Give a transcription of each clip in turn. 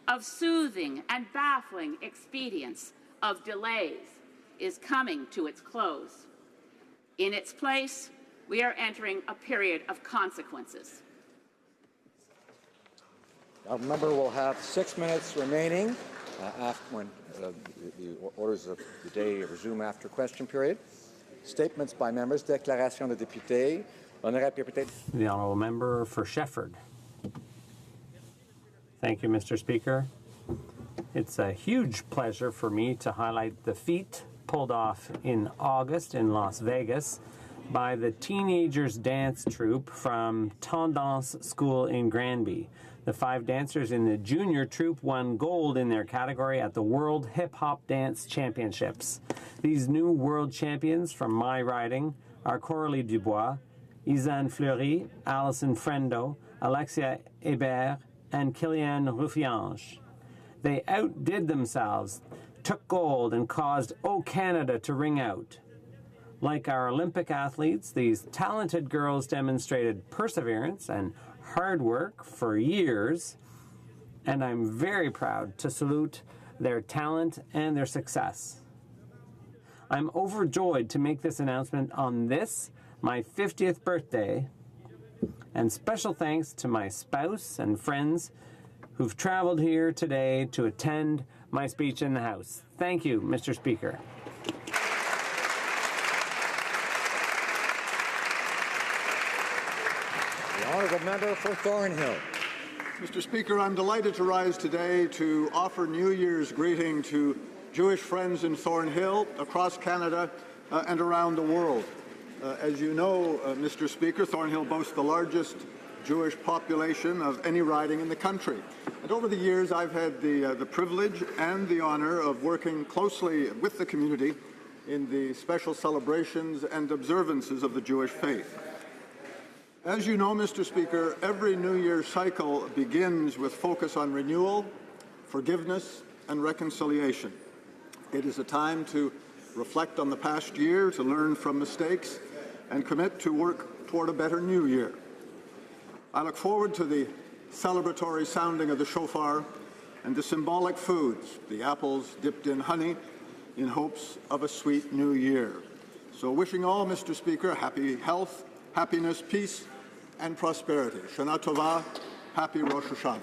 of soothing and baffling expedients, of delays, is coming to its close. In its place, we are entering a period of consequences. Our member will have 6 minutes remaining when the orders of the day resume after question period. Statements by members. Déclaration de député. The honourable member for Shefford. Thank you, Mr. Speaker. It's a huge pleasure for me to highlight the feat pulled off in August in Las Vegas by the teenagers dance troupe from Tendance School in Granby. The 5 dancers in the junior troupe won gold in their category at the World Hip Hop Dance Championships. These new world champions from my riding are Coralie Dubois, Isan Fleury, Alison Frendo, Alexia Hébert, and Kylian Ruffiange. They outdid themselves, took gold, and caused O Canada to ring out. Like our Olympic athletes, these talented girls demonstrated perseverance and hard work for years, and I'm very proud to salute their talent and their success. I'm overjoyed to make this announcement on this, my 50th birthday, and special thanks to my spouse and friends who've traveled here today to attend my speech in the House. Thank you, Mr. Speaker. The honourable member for Thornhill. Mr. Speaker, I'm delighted to rise today to offer New Year's greeting to Jewish friends in Thornhill, across Canada, and around the world. As you know, Mr. Speaker, Thornhill boasts the largest Jewish population of any riding in the country. And over the years, I've had the privilege and the honor of working closely with the community in the special celebrations and observances of the Jewish faith. As you know, Mr. Speaker, every New Year's cycle begins with focus on renewal, forgiveness, and reconciliation. It is a time to reflect on the past year, to learn from mistakes, and commit to work toward a better new year. I look forward to the celebratory sounding of the shofar and the symbolic foods, the apples dipped in honey, in hopes of a sweet new year. So wishing all, Mr. Speaker, happy health, happiness, peace, and prosperity. Shana Tova, happy Rosh Hashanah.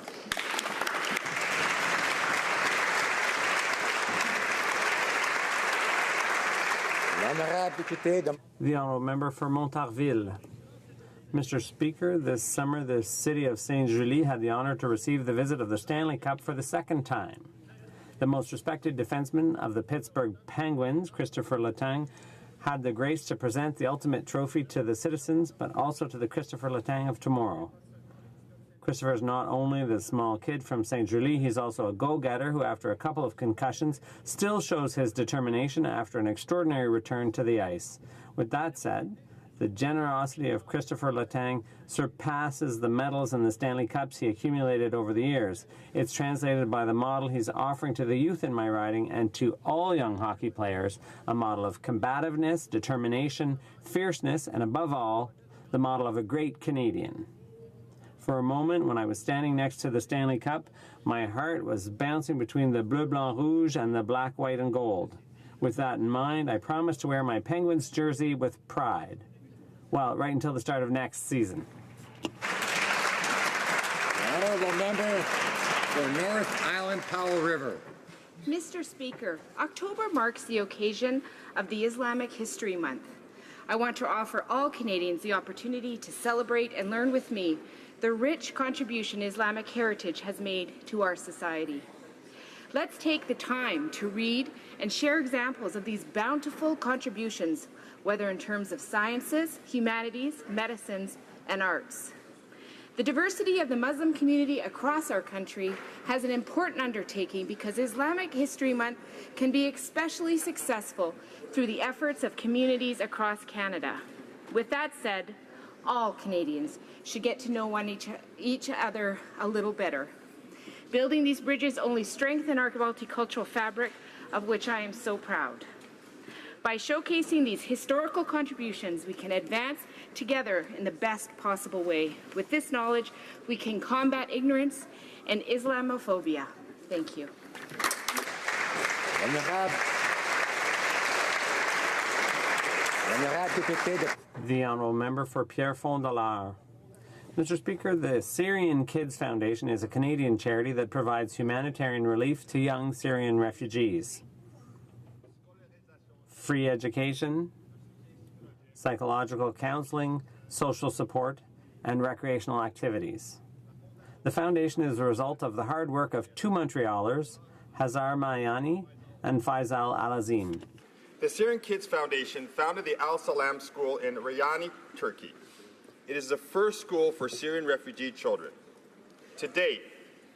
The honourable member for Montarville. Mr. Speaker, this summer the city of Saint-Julie had the honour to receive the visit of the Stanley Cup for the second time. The most respected defenseman of the Pittsburgh Penguins, Christopher Letang, had the grace to present the ultimate trophy to the citizens, but also to the Christopher Letang of tomorrow. Christopher is not only the small kid from Saint-Julie, he's also a go-getter who, after a couple of concussions, still shows his determination after an extraordinary return to the ice. With that said, the generosity of Christopher Letang surpasses the medals and the Stanley Cups he accumulated over the years. It's translated by the model he's offering to the youth in my riding and to all young hockey players, a model of combativeness, determination, fierceness, and above all, the model of a great Canadian. For a moment, when I was standing next to the Stanley Cup, my heart was bouncing between the bleu, blanc, rouge and the black, white, and gold. With that in mind, I promised to wear my Penguins jersey with pride. Well, right until the start of next season. The honourable member for North Island Powell River. Mr. Speaker, October marks the occasion of the Islamic History Month. I want to offer all Canadians the opportunity to celebrate and learn with me the rich contribution Islamic heritage has made to our society. Let's take the time to read and share examples of these bountiful contributions, whether in terms of sciences, humanities, medicines, and arts. The diversity of the Muslim community across our country has an important undertaking because Islamic History Month can be especially successful through the efforts of communities across Canada. With that said, all Canadians should get to know each other a little better. Building these bridges only strengthen our multicultural fabric, of which I am so proud. By showcasing these historical contributions, we can advance together in the best possible way. With this knowledge, we can combat ignorance and Islamophobia. Thank you. The Honourable Member for Pierrefonds-Dollard. Mr. Speaker, the Syrian Kids Foundation is a Canadian charity that provides humanitarian relief to young Syrian refugees. Free education, psychological counseling, social support, and recreational activities. The foundation is a result of the hard work of two Montrealers, Hazar Mayani and Faisal Al-Azim. The Syrian Kids Foundation founded the Al Salam School in Rayani, Turkey. It is the first school for Syrian refugee children. To date,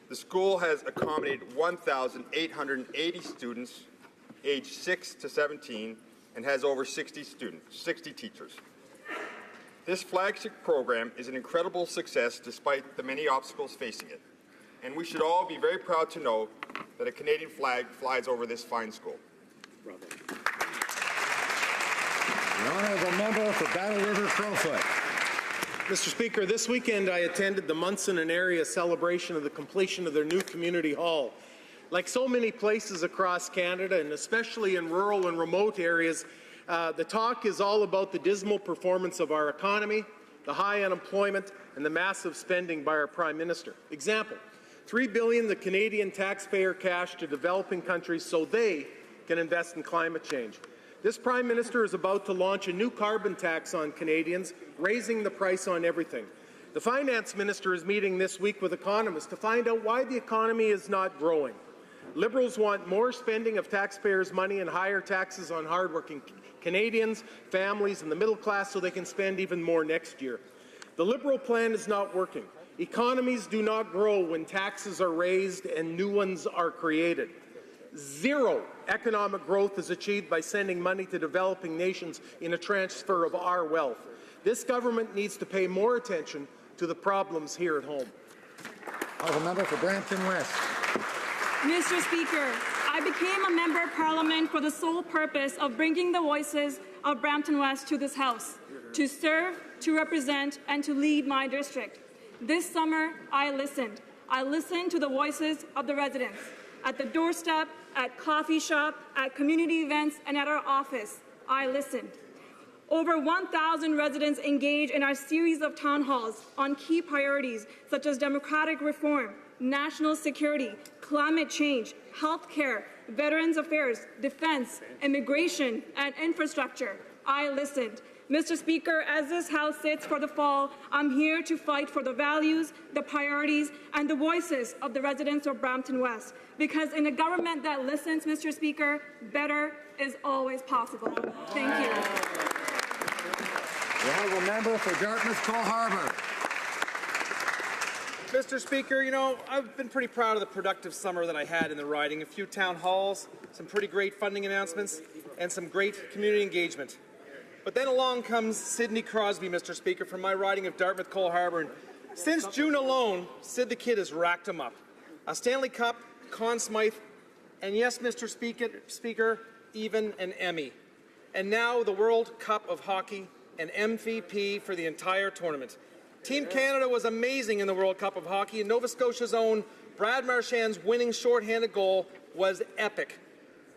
the school has accommodated 1,880 students aged 6 to 17 and has over 60 teachers. This flagship program is an incredible success despite the many obstacles facing it. And we should all be very proud to know that a Canadian flag flies over this fine school. The Honourable Member for Battle River Crowfoot. Mr. Speaker, this weekend I attended the Munson and area celebration of the completion of their new community hall. Like so many places across Canada, and especially in rural and remote areas, the talk is all about the dismal performance of our economy, the high unemployment, and the massive spending by our Prime Minister. Example, $3 billion the Canadian taxpayer cash to developing countries so they can invest in climate change. This Prime Minister is about to launch a new carbon tax on Canadians, raising the price on everything. The Finance Minister is meeting this week with economists to find out why the economy is not growing. Liberals want more spending of taxpayers' money and higher taxes on hardworking Canadians, families, and the middle class so they can spend even more next year. The Liberal plan is not working. Economies do not grow when taxes are raised and new ones are created. Zero economic growth is achieved by sending money to developing nations in a transfer of our wealth. This government needs to pay more attention to the problems here at home. Honourable Member for Brampton West. Mr. Speaker, I became a Member of Parliament for the sole purpose of bringing the voices of Brampton West to this House, to serve, to represent, and to lead my district. This summer, I listened. I listened to the voices of the residents. At the doorstep, at coffee shop, at community events, and at our office, I listened. Over 1,000 residents engaged in our series of town halls on key priorities such as democratic reform, national security, climate change, health care, veterans affairs, defense, immigration, and infrastructure. I listened. Mr. Speaker, as this House sits for the fall, I'm here to fight for the values, the priorities, and the voices of the residents of Brampton West. Because in a government that listens, Mr. Speaker, better is always possible. Thank you. The Honourable Member for Dartmouth Cole Harbour. Mr. Speaker, you know, I've been pretty proud of the productive summer that I had in the riding. A few town halls, some pretty great funding announcements, and some great community engagement. But then along comes Sidney Crosby, Mr. Speaker, from my riding of Dartmouth Cole Harbour. And since June alone, Sid the Kid has racked him up. A Stanley Cup, Conn Smythe, and yes, Mr. Speaker, even an Emmy. And now the World Cup of Hockey, an MVP for the entire tournament. Team Canada was amazing in the World Cup of Hockey, and Nova Scotia's own Brad Marchand's winning shorthanded goal was epic.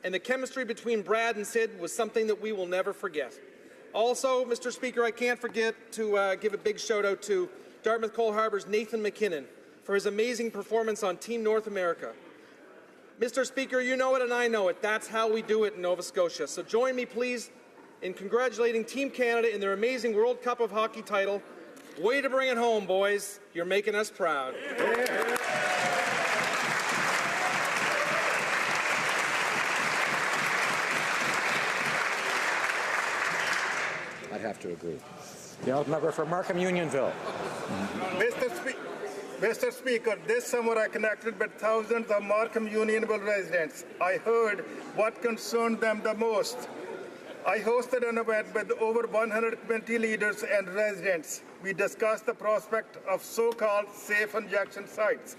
And the chemistry between Brad and Sid was something that we will never forget. Also, Mr. Speaker, I can't forget to give a big shout-out to Dartmouth Cole Harbour's Nathan McKinnon for his amazing performance on Team North America. Mr. Speaker, you know it and I know it. That's how we do it in Nova Scotia. So join me, please, in congratulating Team Canada in their amazing World Cup of Hockey title. Way to bring it home, boys. You're making us proud. Yeah. I'd have to agree. The Honourable Member for Markham Unionville. Mr. Speaker, this summer I connected with thousands of Markham Unionville residents. I heard what concerned them the most. I hosted an event with over 120 leaders and residents. We discussed the prospect of so-called safe injection sites.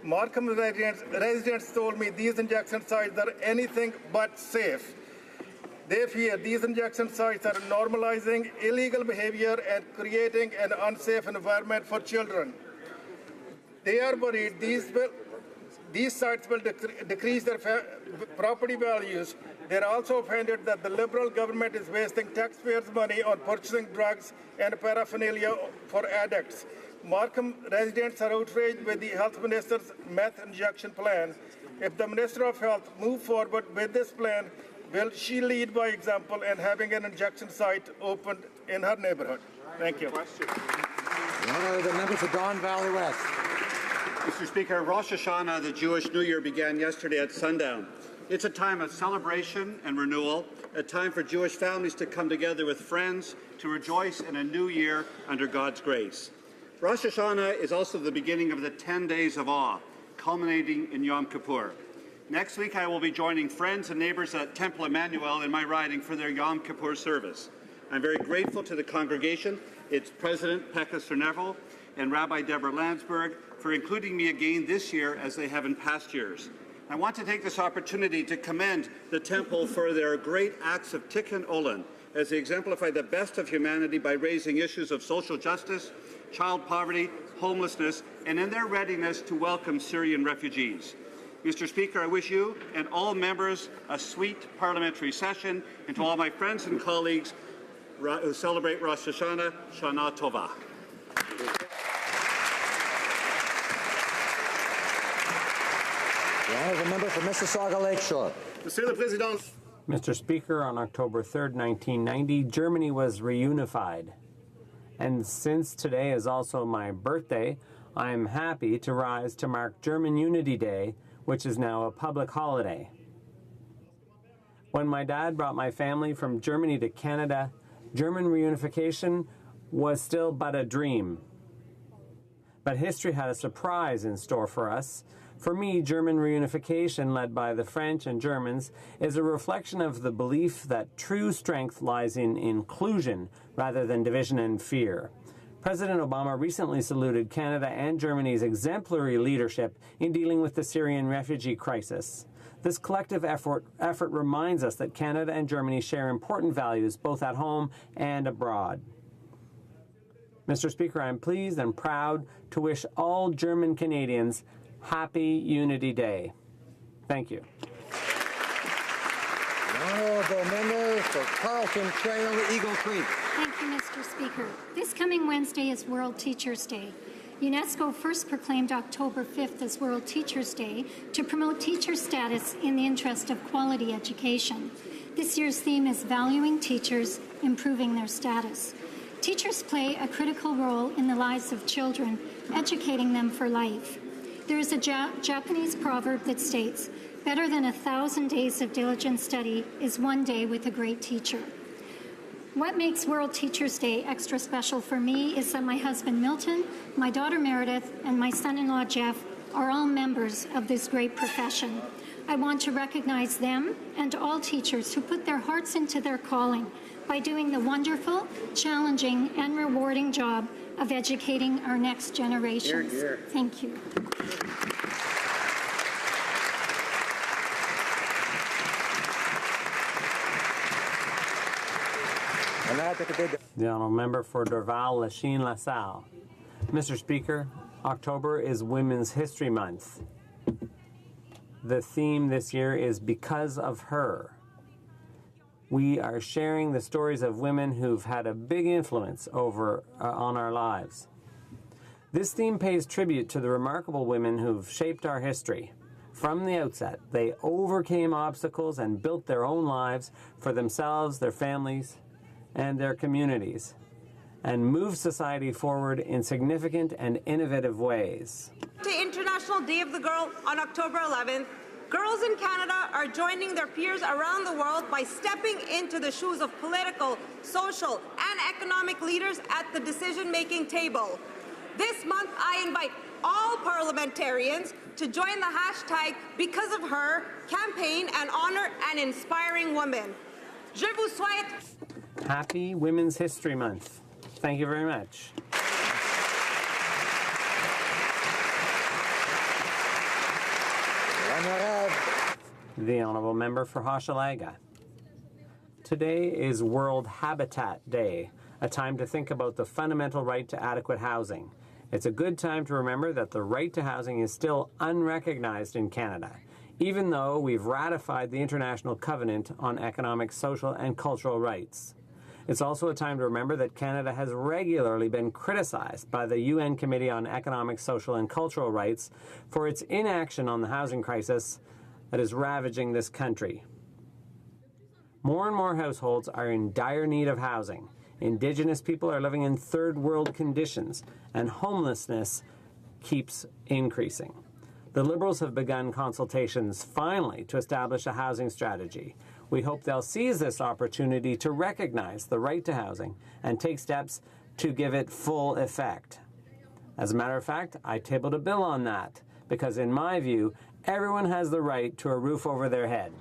Markham residents told me these injection sites are anything but safe. They fear these injection sites are normalizing illegal behavior and creating an unsafe environment for children. They are worried these these sites will decrease their property values. They're also offended that the Liberal government is wasting taxpayers' money on purchasing drugs and paraphernalia for addicts. Markham residents are outraged with the health minister's meth injection plan. If the Minister of Health moves forward with this plan, will she lead by example and having an injection site opened in her neighborhood? Thank you. The member for Don Valley West. Mr. Speaker, Rosh Hashanah, the Jewish New Year, began yesterday at sundown. It's a time of celebration and renewal, a time for Jewish families to come together with friends to rejoice in a new year under God's grace. Rosh Hashanah is also the beginning of the 10 days of awe, culminating in Yom Kippur. Next week, I will be joining friends and neighbors at Temple Emmanuel in my riding for their Yom Kippur service. I'm very grateful to the congregation, its President, Pekka Cernevel, and Rabbi Deborah Landsberg for including me again this year as they have in past years. I want to take this opportunity to commend the Temple for their great acts of Tikkun Olam as they exemplify the best of humanity by raising issues of social justice, child poverty, homelessness, and in their readiness to welcome Syrian refugees. Mr. Speaker, I wish you and all members a sweet parliamentary session, and to all my friends and colleagues who celebrate Rosh Hashanah, Shana Tova. The honourable member for Mississauga Lakeshore. Monsieur le Président. Mr. Speaker, on October 3rd, 1990, Germany was reunified. And since today is also my birthday, I am happy to rise to mark German Unity Day, which is now a public holiday. When my dad brought my family from Germany to Canada, German reunification was still but a dream. But history had a surprise in store for us. For me, German reunification, led by the French and Germans, is a reflection of the belief that true strength lies in inclusion rather than division and fear. President Obama recently saluted Canada and Germany's exemplary leadership in dealing with the Syrian refugee crisis. This collective effort reminds us that Canada and Germany share important values both at home and abroad. Mr. Speaker, I am pleased and proud to wish all German Canadians Happy Unity Day. Thank you. The honourable member for Carlton Trail, Eagle Creek. Thank you, Mr. Speaker. This coming Wednesday is World Teachers' Day. UNESCO first proclaimed October 5th as World Teachers' Day to promote teacher status in the interest of quality education. This year's theme is Valuing Teachers, Improving Their Status. Teachers play a critical role in the lives of children, educating them for life. There is a Japanese proverb that states, "Better than 1,000 days of diligent study is one day with a great teacher." What makes World Teachers' Day extra special for me is that my husband Milton, my daughter Meredith, and my son-in-law Jeff are all members of this great profession. I want to recognize them and all teachers who put their hearts into their calling by doing the wonderful, challenging, and rewarding job of educating our next generations. Hear, hear. Thank you. The honourable member for Dorval, Lachine, LaSalle. Mr. Speaker, October is Women's History Month. The theme this year is Because of Her. We are sharing the stories of women who've had a big influence on our lives. This theme pays tribute to the remarkable women who've shaped our history. From the outset, they overcame obstacles and built their own lives for themselves, their families, and their communities, and moved society forward in significant and innovative ways. To International Day of the Girl on October 11th, girls in Canada are joining their peers around the world by stepping into the shoes of political, social, and economic leaders at the decision-making table. This month, I invite all parliamentarians to join the hashtag Because of Her campaign and honor an inspiring woman. Je vous souhaite Happy Women's History Month. Thank you very much. The Honourable Member for Hochelaga. Today is World Habitat Day, a time to think about the fundamental right to adequate housing. It's a good time to remember that the right to housing is still unrecognized in Canada, even though we've ratified the International Covenant on Economic, Social and Cultural Rights. It's also a time to remember that Canada has regularly been criticized by the UN Committee on Economic, Social and Cultural Rights for its inaction on the housing crisis that is ravaging this country. More and more households are in dire need of housing. Indigenous people are living in third world conditions, and homelessness keeps increasing. The Liberals have begun consultations, finally, to establish a housing strategy. We hope they'll seize this opportunity to recognize the right to housing and take steps to give it full effect. As a matter of fact, I tabled a bill on that, because in my view, everyone has the right to a roof over their head.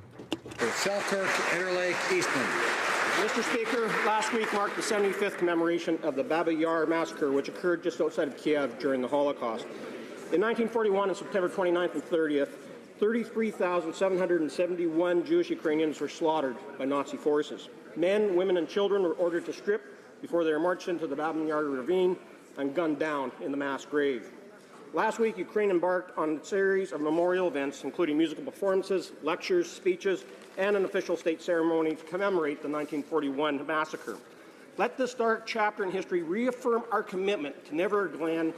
For Selkirk, Interlake, Eastman. Mr. Speaker, last week marked the 75th commemoration of the Baba Yar massacre, which occurred just outside of Kiev during the Holocaust. In 1941, on September 29th and 30th, 33,771 Jewish Ukrainians were slaughtered by Nazi forces. Men, women, and children were ordered to strip before they were marched into the Baba Yar ravine and gunned down in the mass grave. Last week, Ukraine embarked on a series of memorial events, including musical performances, lectures, speeches, and an official state ceremony to commemorate the 1941 massacre. Let this dark chapter in history reaffirm our commitment to never again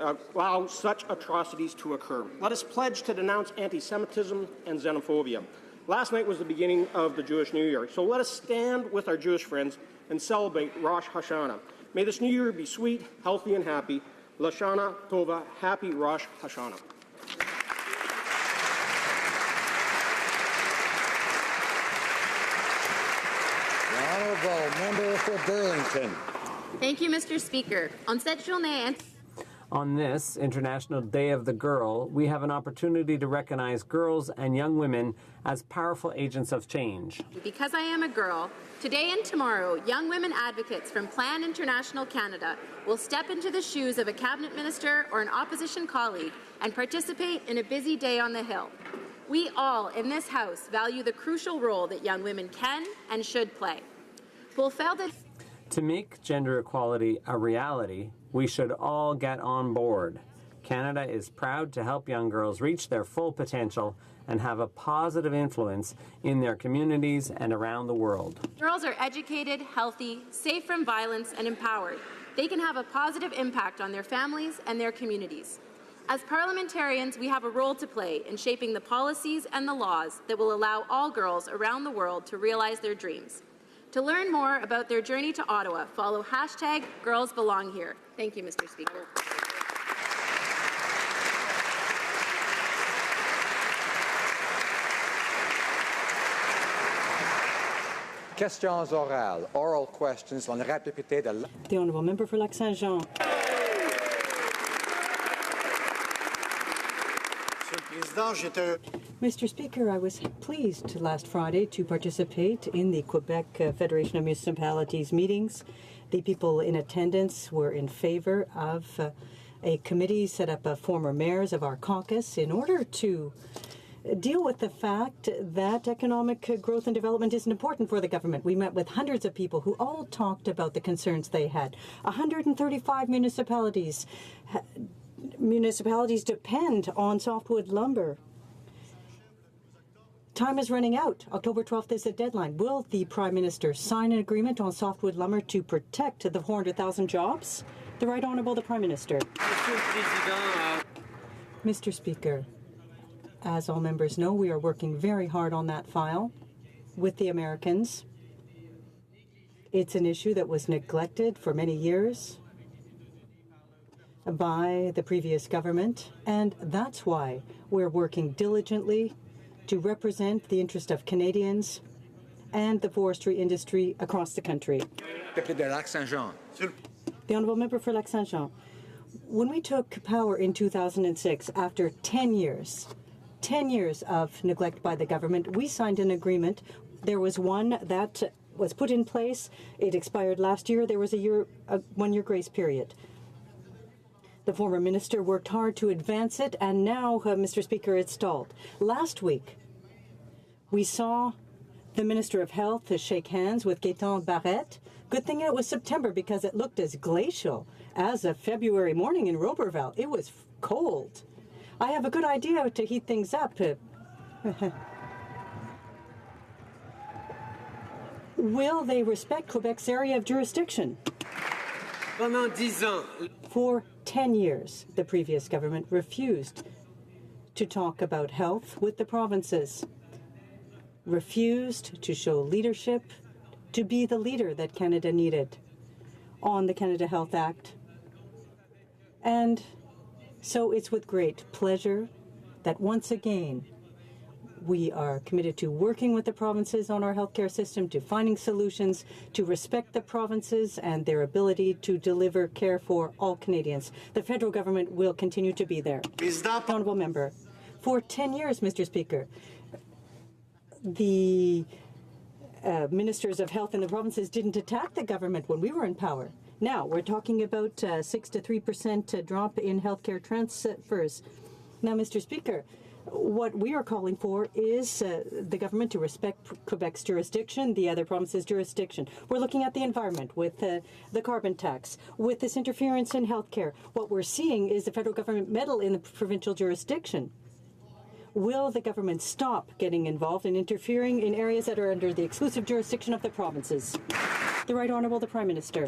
allow such atrocities to occur. Let us pledge to denounce anti-Semitism and xenophobia. Last night was the beginning of the Jewish New Year, so let us stand with our Jewish friends and celebrate Rosh Hashanah. May this new year be sweet, healthy, and happy. Lashana Tova, happy Rosh Hashanah. The honourable member for Burlington. Thank you, Mr. Speaker. On this International Day of the Girl, we have an opportunity to recognize girls and young women as powerful agents of change. Because I am a girl, today and tomorrow, young women advocates from Plan International Canada will step into the shoes of a cabinet minister or an opposition colleague and participate in a busy day on the Hill. We all in this House value the crucial role that young women can and should play. To make gender equality a reality, we should all get on board. Canada is proud to help young girls reach their full potential and have a positive influence in their communities and around the world. Girls are educated, healthy, safe from violence, and empowered. They can have a positive impact on their families and their communities. As parliamentarians, we have a role to play in shaping the policies and the laws that will allow all girls around the world to realize their dreams. To learn more about their journey to Ottawa, follow #GirlsBelongHere. Thank you, Mr. Speaker. Questions orales. Oral questions. L'honorable député de... The Honourable Member for Lac-Saint-Jean. Mr. Speaker, I was pleased last Friday to participate in the Quebec Federation of Municipalities meetings. The people in attendance were in favor of a committee set up of former mayors of our caucus in order to deal with the fact that economic growth and development isn't important for the government. We met with hundreds of people who all talked about the concerns they had. 135 municipalities depend on softwood lumber. Time is running out. October 12th is the deadline. Will the Prime Minister sign an agreement on softwood lumber to protect the 400,000 jobs? The Right Honourable the Prime Minister. Mr. Speaker, as all members know, we are working very hard on that file with the Americans. It's an issue that was neglected for many years by the previous government, and that's why we're working diligently to represent the interest of Canadians and the forestry industry across the country. The Honourable Member for Lac-Saint-Jean. When we took power in 2006, after 10 years of neglect by the government, we signed an agreement. There was one that was put in place. It expired last year. There was a 1-year grace period. The former minister worked hard to advance it, and now, Mr. Speaker, it's stalled. Last week, we saw the Minister of Health shake hands with Gaétan Barrette. Good thing it was September because it looked as glacial as of February morning in Roberval, it was cold. I have a good idea to heat things up. Will they respect Quebec's area of jurisdiction? For 10 years, the previous government refused to talk about health with the provinces, refused to show leadership, to be the leader that Canada needed on the Canada Health Act. And so it's with great pleasure that once again we are committed to working with the provinces on our healthcare system, to finding solutions, to respect the provinces and their ability to deliver care for all Canadians. The federal government will continue to be there. Honourable member, for 10 years, Mr. Speaker, the ministers of health in the provinces didn't attack the government when we were in power. Now we're talking about 6 to 3% drop in healthcare transfers. Now, Mr. Speaker, what we are calling for is the government to respect Quebec's jurisdiction, the other provinces' jurisdiction. We're looking at the environment with the carbon tax, with this interference in healthcare. What we're seeing is the federal government meddle in the provincial jurisdiction. Will the government stop getting involved in interfering in areas that are under the exclusive jurisdiction of the provinces? The Right Honourable the Prime Minister.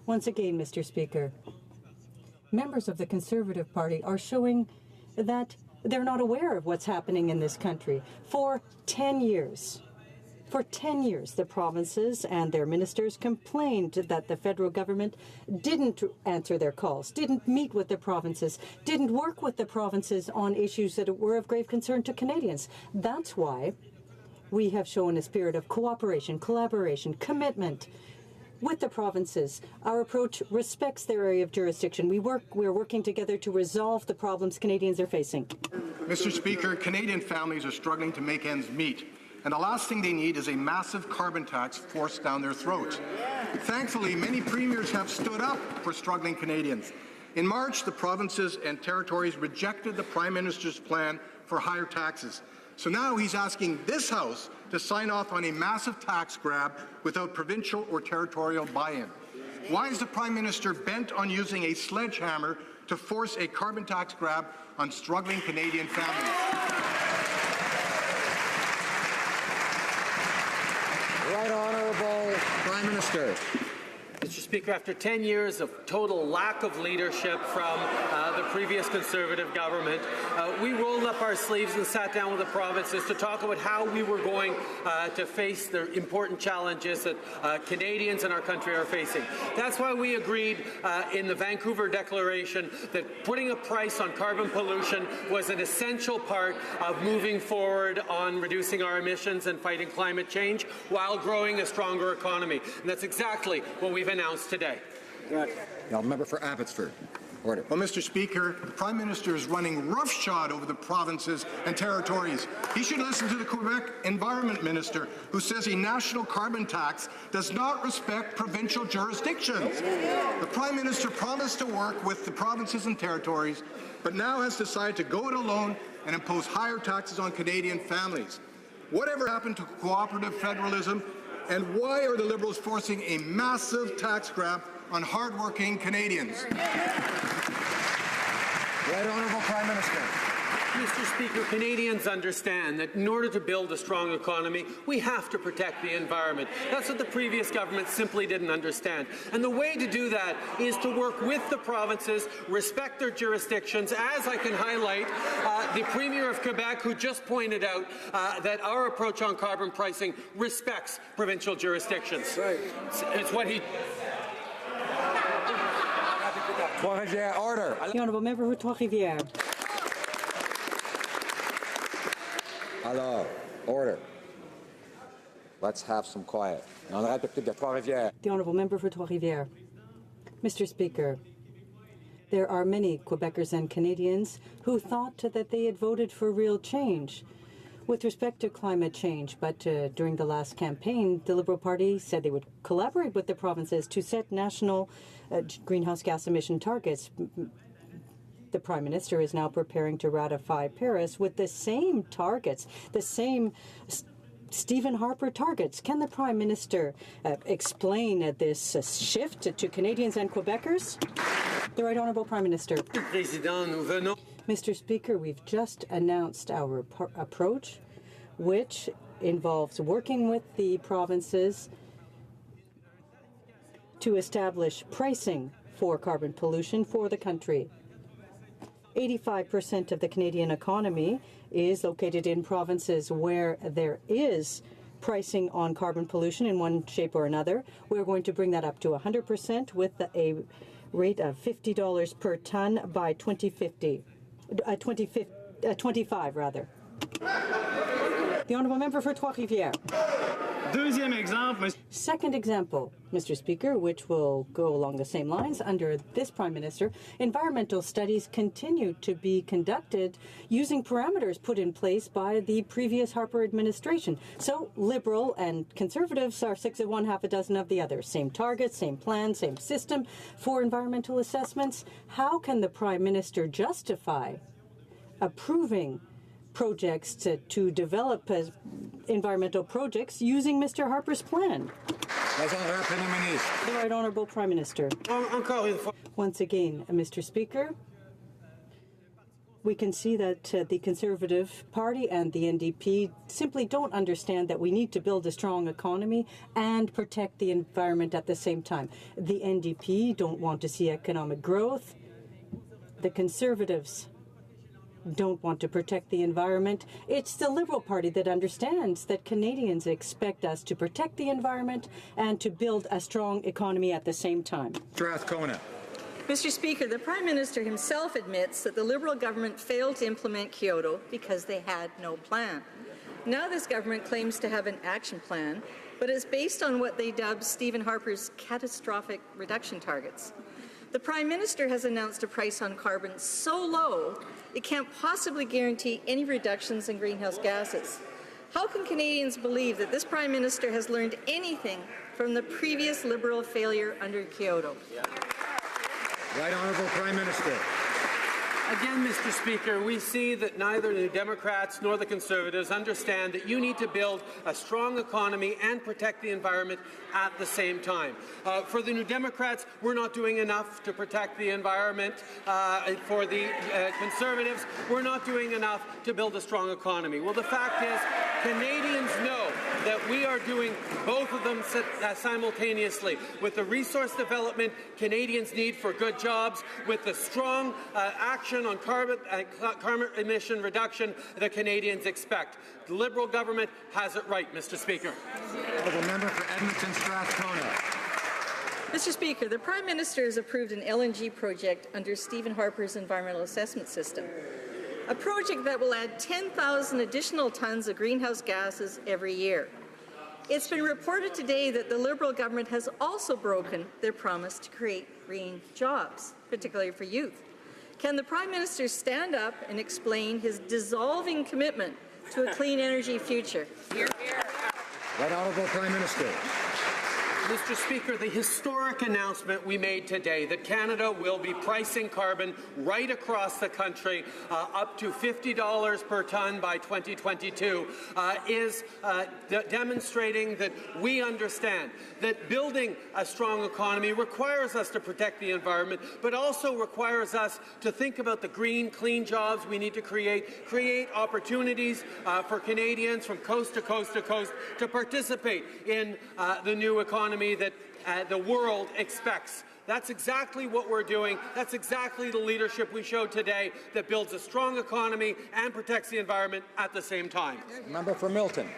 Once again, Mr. Speaker, members of the Conservative Party are showing that they're not aware of what's happening in this country. For 10 years, the provinces and their ministers complained that the federal government didn't answer their calls, didn't meet with the provinces, didn't work with the provinces on issues that were of grave concern to Canadians. That's why we have shown a spirit of cooperation, collaboration, commitment with the provinces. Our approach respects their area of jurisdiction. We're working together to resolve the problems Canadians are facing. Mr. Speaker, Canadian families are struggling to make ends meet, and the last thing they need is a massive carbon tax forced down their throats. Thankfully, many premiers have stood up for struggling Canadians. In March, the provinces and territories rejected the Prime Minister's plan for higher taxes. So now he's asking this House to sign off on a massive tax grab without provincial or territorial buy-in. Why is the Prime Minister bent on using a sledgehammer to force a carbon tax grab on struggling Canadian families? Right Honourable Prime Minister. Mr. Speaker, after 10 years of total lack of leadership from the previous Conservative government, we rolled up our sleeves and sat down with the provinces to talk about how we were going to face the important challenges that Canadians in our country are facing. That's why we agreed in the Vancouver Declaration that putting a price on carbon pollution was an essential part of moving forward on reducing our emissions and fighting climate change while growing a stronger economy. And that's exactly what we've announced today. Now, member for Abbotsford. Order. Well, Mr. Speaker, the Prime Minister is running roughshod over the provinces and territories. He should listen to the Quebec Environment Minister, who says a national carbon tax does not respect provincial jurisdictions. The Prime Minister promised to work with the provinces and territories, but now has decided to go it alone and impose higher taxes on Canadian families. Whatever happened to cooperative federalism? And why are the Liberals forcing a massive tax grab on hard-working Canadians? Right Honourable Prime Minister. Mr. Speaker, Canadians understand that in order to build a strong economy, we have to protect the environment. That's what the previous government simply didn't understand. And the way to do that is to work with the provinces, respect their jurisdictions, as I can highlight the Premier of Quebec, who just pointed out that our approach on carbon pricing respects provincial jurisdictions. Right. It's what he... Trois-Rivières, order. The Honourable Member for Trois-Rivières. Alors, order. Let's have some quiet. The Honourable Member for Trois-Rivières. Mr. Speaker, there are many Quebecers and Canadians who thought that they had voted for real change with respect to climate change, but during the last campaign, the Liberal Party said they would collaborate with the provinces to set national greenhouse gas emission targets. The Prime Minister is now preparing to ratify Paris with the same targets, the same Stephen Harper targets. Can the Prime Minister explain this shift to Canadians and Quebecers? The Right Honourable Prime Minister. Mr. Speaker, we've just announced our approach, which involves working with the provinces to establish pricing for carbon pollution for the country. 85% of the Canadian economy is located in provinces where there is pricing on carbon pollution in one shape or another. We're going to bring that up to 100% with a rate of $50 per ton by 2025 rather. The Honourable Member for Trois-Rivières. Second example, Mr. Speaker, which will go along the same lines under this Prime Minister, environmental studies continue to be conducted using parameters put in place by the previous Harper administration. So Liberal and Conservatives are 6 of one, half a dozen of the other. Same targets, same plan, same system for environmental assessments. How can the Prime Minister justify approving projects to develop environmental projects using Mr. Harper's plan? The Right Honourable Prime Minister. Once again, Mr. Speaker, we can see that the Conservative Party and the NDP simply don't understand that we need to build a strong economy and protect the environment at the same time. The NDP don't want to see economic growth. The Conservatives don't want to protect the environment. It's the Liberal Party that understands that Canadians expect us to protect the environment and to build a strong economy at the same time. Strathcona. Mr. Speaker, the Prime Minister himself admits that the Liberal government failed to implement Kyoto because they had no plan. Now this government claims to have an action plan, but it's based on what they dubbed Stephen Harper's catastrophic reduction targets. The Prime Minister has announced a price on carbon so low it can't possibly guarantee any reductions in greenhouse gases. How can Canadians believe that this Prime Minister has learned anything from the previous Liberal failure under Kyoto? Right Honourable Prime Minister. Again, Mr. Speaker, we see that neither the Democrats nor the Conservatives understand that you need to build a strong economy and protect the environment at the same time. For the New Democrats, we're not doing enough to protect the environment. For the Conservatives, we're not doing enough to build a strong economy. Well, the fact is, Canadians know that we are doing both of them simultaneously. With the resource development Canadians need for good jobs, with the strong action on carbon emission reduction that Canadians expect. The Liberal government has it right, Mr. Speaker. The member for Edmonton Strathcona. Mr. Speaker, the Prime Minister has approved an LNG project under Stephen Harper's environmental assessment system, a project that will add 10,000 additional tons of greenhouse gases every year. It's been reported today that the Liberal government has also broken their promise to create green jobs, particularly for youth. Can the Prime Minister stand up and explain his dissolving commitment to a clean energy future? Right Honourable Prime Minister. Mr. Speaker, the historic announcement we made today that Canada will be pricing carbon right across the country up to $50 per ton by 2022 is demonstrating that we understand that building a strong economy requires us to protect the environment, but also requires us to think about the green, clean jobs we need to create opportunities for Canadians from coast to coast to coast to participate in the new economy that the world expects. That's exactly what we're doing. That's exactly the leadership we showed today that builds a strong economy and protects the environment at the same time. Member for Milton.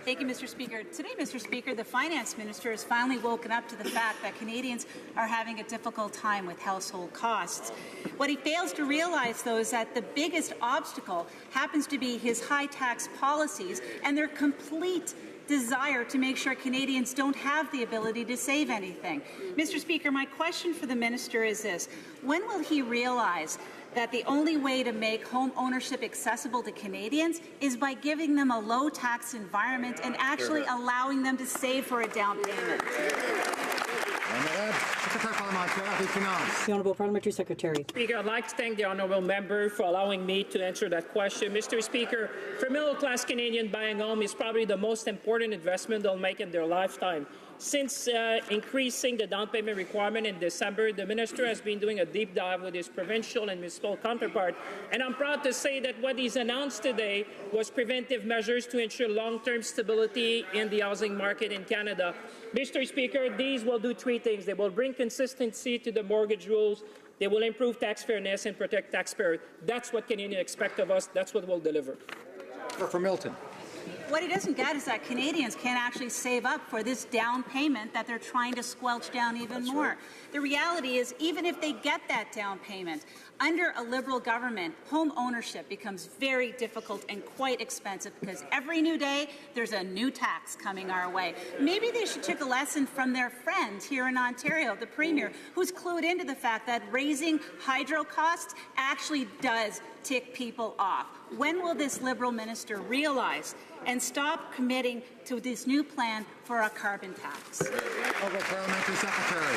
Thank you, Mr. Speaker. Today, Mr. Speaker, the Finance Minister has finally woken up to the fact that Canadians are having a difficult time with household costs. What he fails to realize, though, is that the biggest obstacle happens to be his high tax policies and their complete desire to make sure Canadians don't have the ability to save anything. Mr. Speaker, my question for the minister is this: when will he realize that the only way to make home ownership accessible to Canadians is by giving them a low-tax environment and actually allowing them to save for a down payment? Secrétaire parlementaire des Finances. The Honourable Parliamentary Secretary. Speaker, I'd like to thank the honourable member for allowing me to answer that question. Mr. Speaker, for middle-class Canadian, buying a home is probably the most important investment they'll make in their lifetime. Since increasing the down payment requirement in December, the minister has been doing a deep dive with his provincial and municipal counterpart, and I'm proud to say that what he's announced today was preventive measures to ensure long-term stability in the housing market in Canada. Mr. Speaker, these will do three things. They will bring consistency to the mortgage rules, they will improve tax fairness and protect taxpayers. That's what Canadians expect of us. That's what we'll deliver. For Milton. What he doesn't get is that Canadians can't actually save up for this down payment that they're trying to squelch down even more. Right. The reality is, even if they get that down payment, under a Liberal government, home ownership becomes very difficult and quite expensive because every new day there's a new tax coming our way. Maybe they should take a lesson from their friend here in Ontario, the Premier, who's clued into the fact that raising hydro costs actually does tick people off. When will this Liberal minister realize and stop committing to this new plan for a carbon tax? Parliamentary Secretary.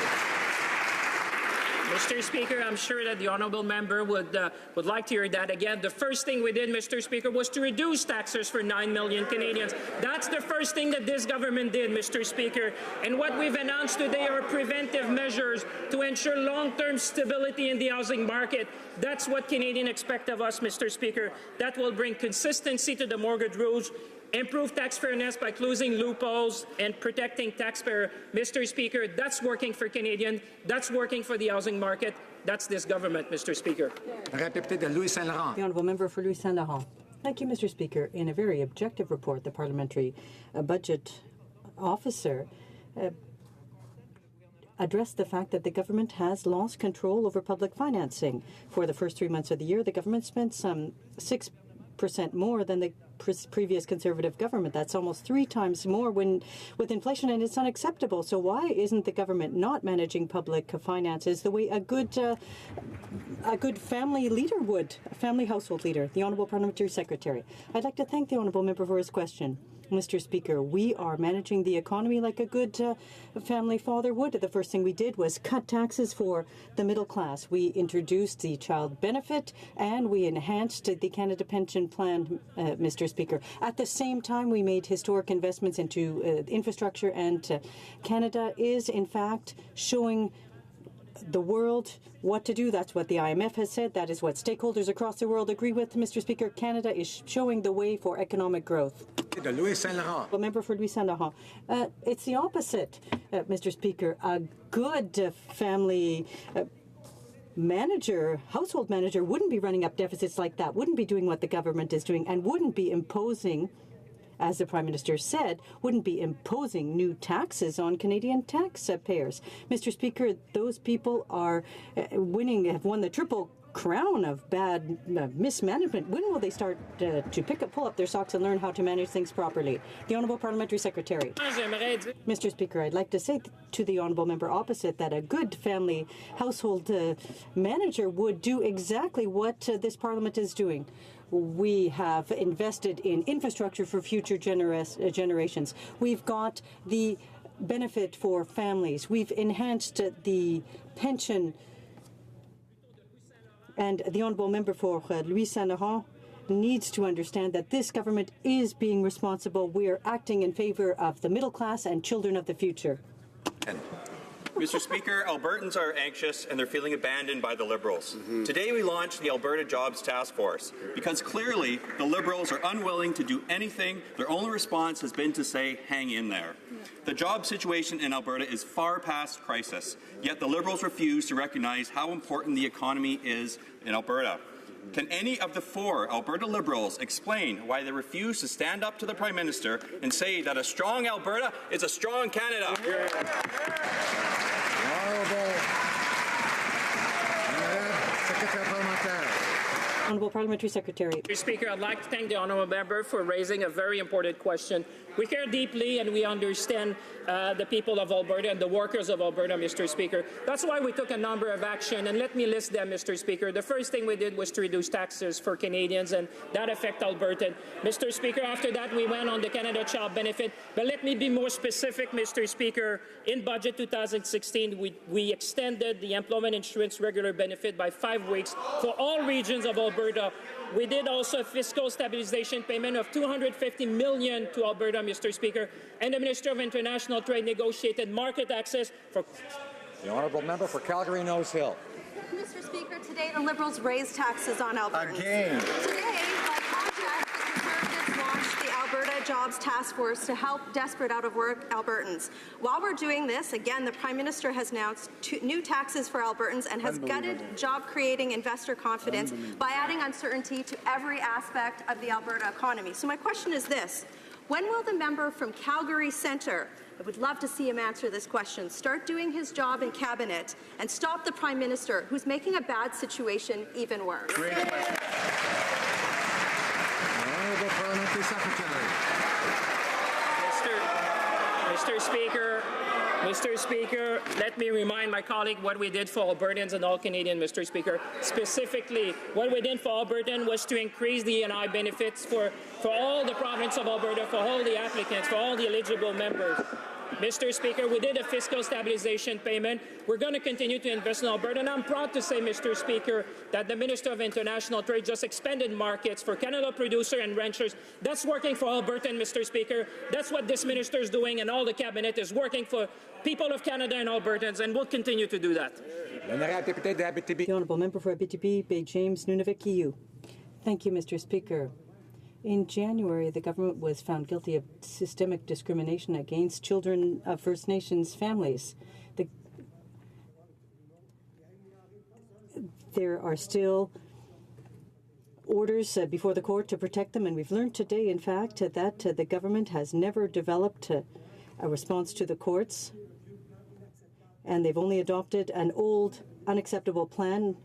Mr. Speaker, I'm sure that the honourable member would like to hear that again. The first thing we did, Mr. Speaker, was to reduce taxes for 9 million Canadians. That's the first thing that this government did, Mr. Speaker. And what we've announced today are preventive measures to ensure long-term stability in the housing market. That's what Canadians expect of us, Mr. Speaker. That will bring consistency to the mortgage rules, improve tax fairness by closing loopholes and protecting taxpayers. Mr. Speaker, that's working for Canadians. That's working for the housing market. That's this government, Mr. Speaker. The Honourable Member for Louis Saint Laurent. Thank you, Mr. Speaker. In a very objective report, the Parliamentary Budget Officer addressed the fact that the government has lost control over public financing. For the first 3 months of the year, the government spent some 6% more than the previous Conservative government. That's almost 3 times more with inflation, and it's unacceptable. So why isn't the government not managing public finances the way a good family leader would, a family household leader? The Honourable Parliamentary Secretary. I'd like to thank the Honourable Member for his question. Mr. Speaker, we are managing the economy like a good family father would. The first thing we did was cut taxes for the middle class. We introduced the child benefit and we enhanced the Canada Pension Plan, Mr. Speaker. At the same time, we made historic investments into infrastructure, and Canada is, in fact, showing the world what to do. That's what the IMF has said. That is what stakeholders across the world agree with. Mr. Speaker, Canada is showing the way for economic growth. Louis Saint Laurent. The member for Louis Saint Laurent. It's the opposite, Mr. Speaker. A good family household manager, wouldn't be running up deficits like that, wouldn't be doing what the government is doing, and wouldn't be imposing, as the Prime Minister said, wouldn't be imposing new taxes on Canadian taxpayers. Mr. Speaker, those people are have won the triple crown of bad mismanagement. When will they start to pull up their socks and learn how to manage things properly? The Honourable Parliamentary Secretary. Mr. Speaker, I'd like to say to the Honourable Member opposite that a good family household manager would do exactly what this Parliament is doing. We have invested in infrastructure for future generations. We've got the benefit for families. We've enhanced the pension. And the Honourable Member for Louis Saint Laurent needs to understand that this government is being responsible. We are acting in favour of the middle class and children of the future. Mr. Speaker, Albertans are anxious and they're feeling abandoned by the Liberals. Today we launched the Alberta Jobs Task Force because clearly the Liberals are unwilling to do anything. Their only response has been to say, hang in there. The job situation in Alberta is far past crisis, yet the Liberals refuse to recognize how important the economy is in Alberta. Can any of the 4 Alberta Liberals explain why they refuse to stand up to the Prime Minister and say that a strong Alberta is a strong Canada? Honourable Parliamentary Secretary. Mr. Speaker, I'd like to thank the honourable member for raising a very important question. We care deeply and we understand the people of Alberta and the workers of Alberta, Mr. Speaker. That's why we took a number of action, and let me list them, Mr. Speaker. The first thing we did was to reduce taxes for Canadians, and that affected Alberta. Mr. Speaker, after that we went on the Canada Child Benefit, but let me be more specific, Mr. Speaker. In Budget 2016, we extended the employment insurance regular benefit by 5 weeks for all regions of Alberta. We did also a fiscal stabilization payment of $250 million to Alberta, Mr. Speaker, and the Minister of International Trade negotiated market access for... The honourable member for Calgary-Nose Hill. Mr. Speaker, today the Liberals raised taxes on Albertans. Again. Today, by contract, the Conservatives launched the Alberta Jobs Task Force to help desperate out-of-work Albertans. While we're doing this, again, the Prime Minister has announced new taxes for Albertans and has gutted job-creating investor confidence by adding uncertainty to every aspect of the Alberta economy. So my question is this. When will the member from Calgary Centre, I would love to see him answer this question, start doing his job in Cabinet and stop the Prime Minister, who's making a bad situation even worse? Great question. Honourable Parliamentary Secretary. Mr. Speaker, let me remind my colleague what we did for Albertans and all Canadians, Mr. Speaker. Specifically, what we did for Albertans was to increase the E&I benefits for all the province of Alberta, for all the applicants, for all the eligible members. Mr. Speaker, we did a fiscal stabilization payment. We're going to continue to invest in Alberta, and I'm proud to say, Mr. Speaker, that the Minister of International Trade just expanded markets for Canada producer and ranchers. That's working for Alberta, Mr. Speaker. That's what this minister is doing, and all the cabinet is working for people of Canada and Albertans, and we'll continue to do that. The honourable member for Abitibi, Bay James, Nunavik, EU. Thank you, Mr. Speaker. In January, the government was found guilty of systemic discrimination against children of First Nations families. There are still orders before the court to protect them, and we've learned today, in fact, that the government has never developed a response to the courts, and they've only adopted an old, unacceptable plan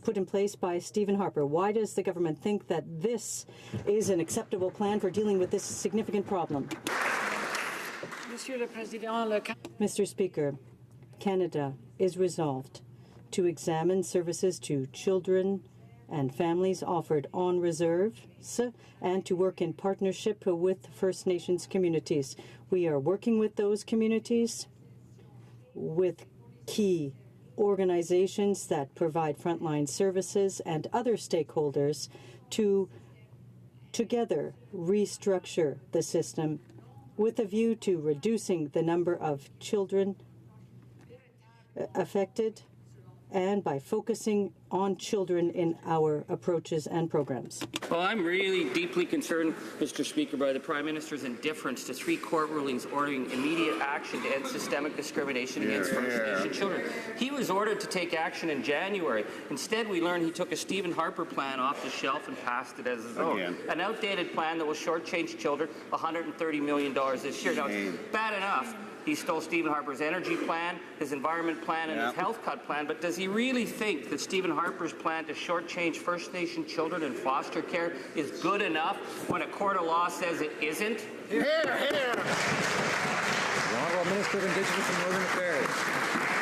put in place by Stephen Harper. Why does the government think that this is an acceptable plan for dealing with this significant problem? Mr. Speaker, Canada is resolved to examine services to children and families offered on reserves and to work in partnership with First Nations communities. We are working with those communities, with key organizations that provide frontline services and other stakeholders to together restructure the system with a view to reducing the number of children affected and by focusing on children in our approaches and programs. Well, I'm really deeply concerned, Mr. Speaker, by the Prime Minister's indifference to 3 court rulings ordering immediate action to end systemic discrimination against First Nation children. He was ordered to take action in January. Instead, we learned he took a Stephen Harper plan off the shelf and passed it as his own. An outdated plan that will shortchange children $130 million this year. Now, it's bad enough he stole Stephen Harper's energy plan, his environment plan, and his health cut plan, but does he really think that Stephen Harper's plan to shortchange First Nation children in foster care is good enough when a court of law says it isn't? Here, here. The Honourable Minister of Indigenous and Northern Affairs.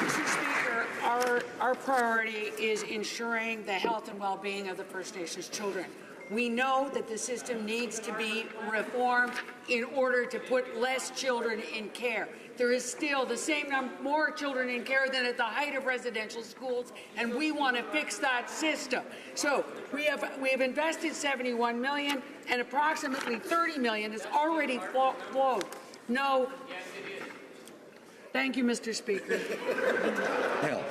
Mr. Speaker, our priority is ensuring the health and well-being of the First Nations children. We know that the system needs to be reformed in order to put less children in care. There is still the same number, more children in care than at the height of residential schools, and we want to fix that system. So we have invested $71 million, and approximately $30 million has already flowed. No. Thank you, Mr. Speaker. Hill.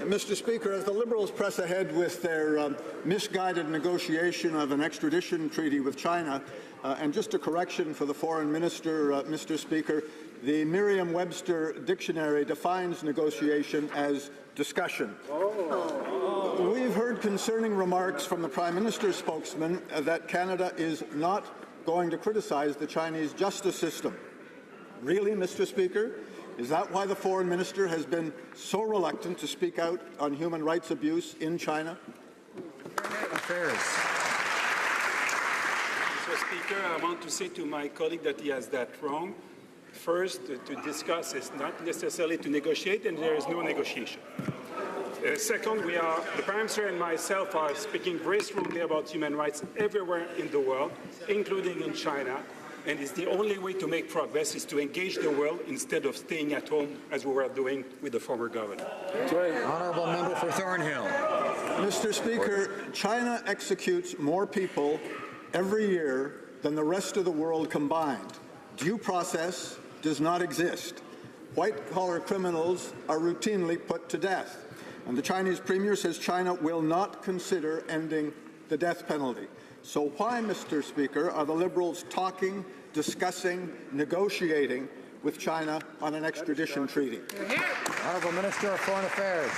Mr. Speaker, as the Liberals press ahead with their misguided negotiation of an extradition treaty with China, and just a correction for the Foreign Minister, Mr. Speaker, the Merriam-Webster dictionary defines negotiation as discussion. We've heard concerning remarks from the Prime Minister's spokesman that Canada is not going to criticize the Chinese justice system. Really, Mr. Speaker? Is that why the foreign minister has been so reluctant to speak out on human rights abuse in China? Affairs. Mr. Speaker, I want to say to my colleague that he has that wrong. First, to discuss is not necessarily to negotiate, and there is no negotiation. Second, the Prime Minister and myself are speaking very strongly about human rights everywhere in the world, including in China, and it's the only way to make progress is to engage the world instead of staying at home as we were doing with the former government. Honourable member for Thornhill. Mr. Speaker, China executes more people every year than the rest of the world combined. Due process does not exist. White-collar criminals are routinely put to death. And the Chinese Premier says China will not consider ending the death penalty. So why, Mr. Speaker, are the Liberals talking, discussing, negotiating with China on an extradition treaty? Honourable Minister of Foreign Affairs.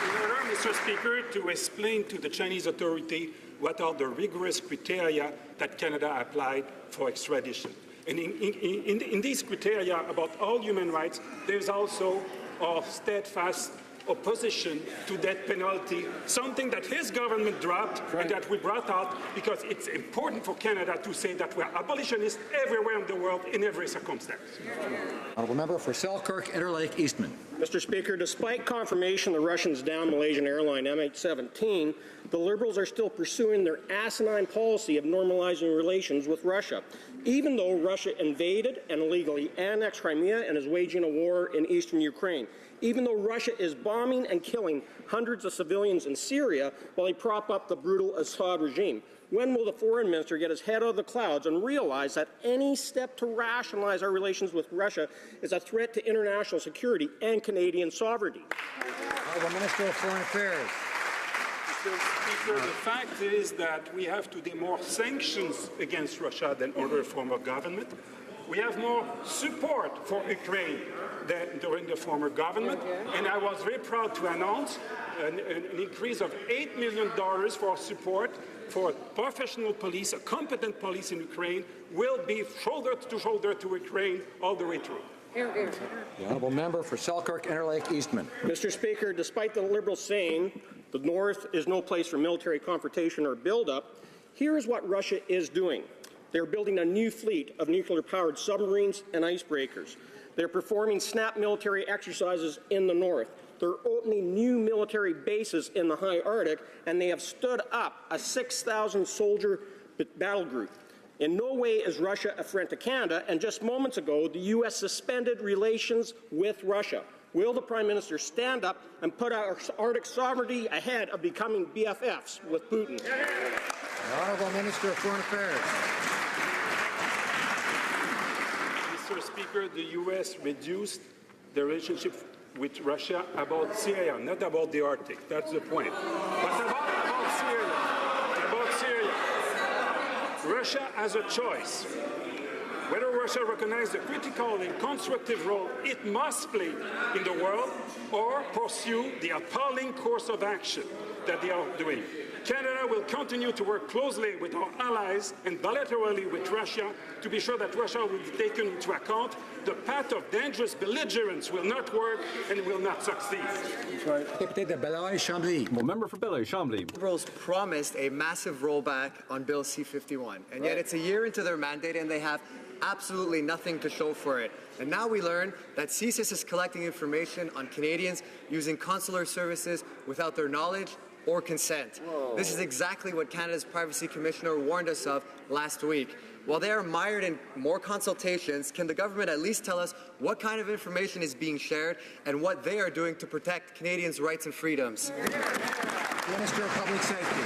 In order, Mr. Speaker, to explain to the Chinese authority what are the rigorous criteria that Canada applied for extradition. And in these criteria about all human rights, there's also our steadfast opposition to death penalty, something that his government dropped and that we brought out because it's important for Canada to say that we're abolitionists everywhere in the world in every circumstance. Honourable member for Selkirk, Interlake, Eastman. Mr. Speaker, despite confirmation the Russians downed Malaysian airline MH17, the Liberals are still pursuing their asinine policy of normalizing relations with Russia, even though Russia invaded and illegally annexed Crimea and is waging a war in eastern Ukraine, even though Russia is bombing and killing hundreds of civilians in Syria while they prop up the brutal Assad regime. When will the foreign minister get his head out of the clouds and realize that any step to rationalize our relations with Russia is a threat to international security and Canadian sovereignty? Honourable Minister of Foreign Affairs. Mr. Speaker, the fact is that we have today more sanctions against Russia than other former government. We have more support for Ukraine than during the former government, and I was very proud to announce an increase of $8 million for support for professional police, a competent police in Ukraine, will be shoulder to shoulder to Ukraine all the way through. The honourable member for Selkirk, Interlake, Eastman. Mr. Speaker, despite the Liberals saying the North is no place for military confrontation or build-up, here is what Russia is doing. They're building a new fleet of nuclear-powered submarines and icebreakers. They're performing snap military exercises in the north. They're opening new military bases in the high Arctic, and they have stood up a 6,000-soldier battle group. In no way is Russia a threat to Canada, and just moments ago, the U.S. suspended relations with Russia. Will the Prime Minister stand up and put our Arctic sovereignty ahead of becoming BFFs with Putin? The Honourable Minister of Foreign Affairs. Mr. Speaker, the U.S. reduced the relationship with Russia about Syria, not about the Arctic. That's the point. But about Syria, Russia has a choice. Whether Russia recognizes the critical and constructive role it must play in the world or pursue the appalling course of action that they are doing. Canada will continue to work closely with our allies and bilaterally with Russia to be sure that Russia will be taken into account. The path of dangerous belligerence will not work and will not succeed. Well, member for Belleuil, Chambly. Liberals promised a massive rollback on Bill C-51, and yet it's a year into their mandate and they have absolutely nothing to show for it. And now we learn that CSIS is collecting information on Canadians using consular services without their knowledge or consent. Whoa. This is exactly what Canada's Privacy Commissioner warned us of last week. While they are mired in more consultations, can the government at least tell us what kind of information is being shared and what they are doing to protect Canadians' rights and freedoms? Minister of Public Safety.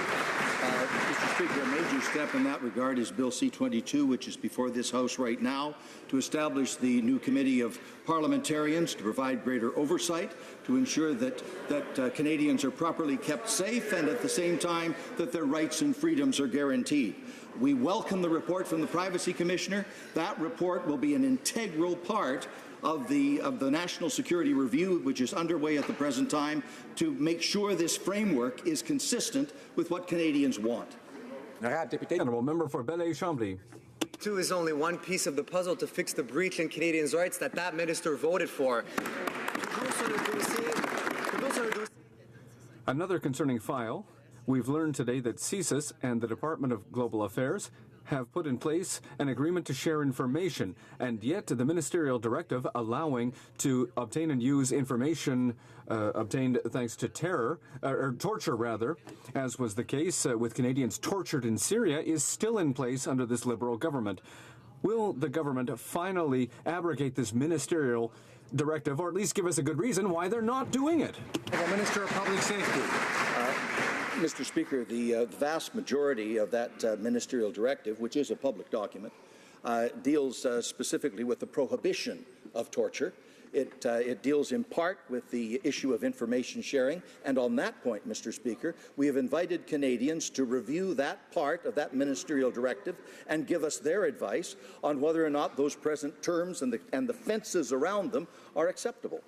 Mr. Speaker, a major step in that regard is Bill C-22, which is before this House right now, to establish the new committee of parliamentarians to provide greater oversight, to ensure that Canadians are properly kept safe and at the same time that their rights and freedoms are guaranteed. We welcome the report from the Privacy Commissioner. That report will be an integral part of the National Security Review, which is underway at the present time, to make sure this framework is consistent with what Canadians want. Honourable member for Belleuil, Chambly. 2 is only one piece of the puzzle to fix the breach in Canadians' rights that minister voted for. Another concerning file. We've learned today that CSIS and the Department of Global Affairs have put in place an agreement to share information, and yet the ministerial directive allowing to obtain and use information obtained thanks to torture rather, as was the case with Canadians tortured in Syria, is still in place under this Liberal government. Will the government finally abrogate this ministerial directive, or at least give us a good reason why they're not doing it? The Minister of Public Safety. Mr. Speaker, the vast majority of that ministerial directive, which is a public document, deals specifically with the prohibition of torture. It deals in part with the issue of information sharing, and on that point, Mr. Speaker, we have invited Canadians to review that part of that ministerial directive and give us their advice on whether or not those present terms and the fences around them are acceptable.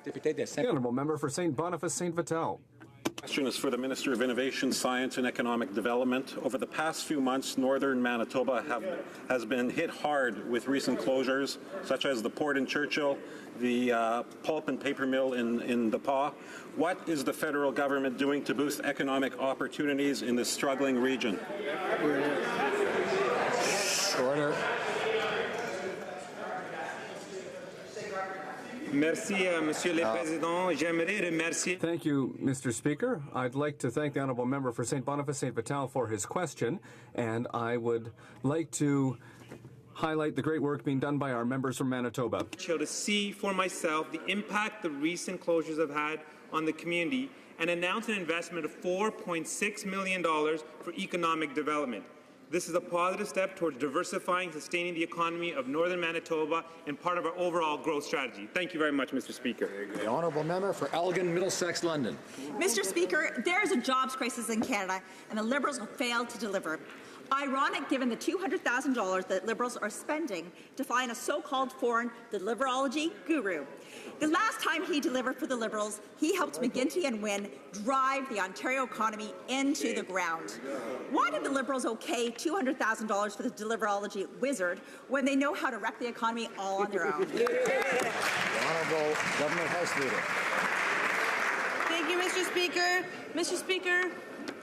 The honourable member for St. Boniface, St. Vital. The question is for the Minister of Innovation, Science and Economic Development. Over the past few months, northern Manitoba has been hit hard with recent closures, such as the port in Churchill, the pulp and paper mill in the Pas. What is the federal government doing to boost economic opportunities in this struggling region? Order. Thank you, Mr. Speaker. I'd like to thank the honourable member for St. Boniface St. Vital for his question, and I would like to highlight the great work being done by our members from Manitoba. To see for myself the impact the recent closures have had on the community and announce an investment of $4.6 million for economic development. This is a positive step towards diversifying and sustaining the economy of northern Manitoba and part of our overall growth strategy. Thank you very much, Mr. Speaker. The honourable member for Elgin, Middlesex, London. Mr. Speaker, there is a jobs crisis in Canada, and the Liberals have failed to deliver. Ironic given the $200,000 that Liberals are spending to find a so-called foreign deliverology guru. The last time he delivered for the Liberals, he helped McGuinty and Wynne drive the Ontario economy into the ground. Why did the Liberals okay $200,000 for the deliverology wizard when they know how to wreck the economy all on their own? The Honourable Government House Leader. Thank you, Mr. Speaker. Mr. Speaker,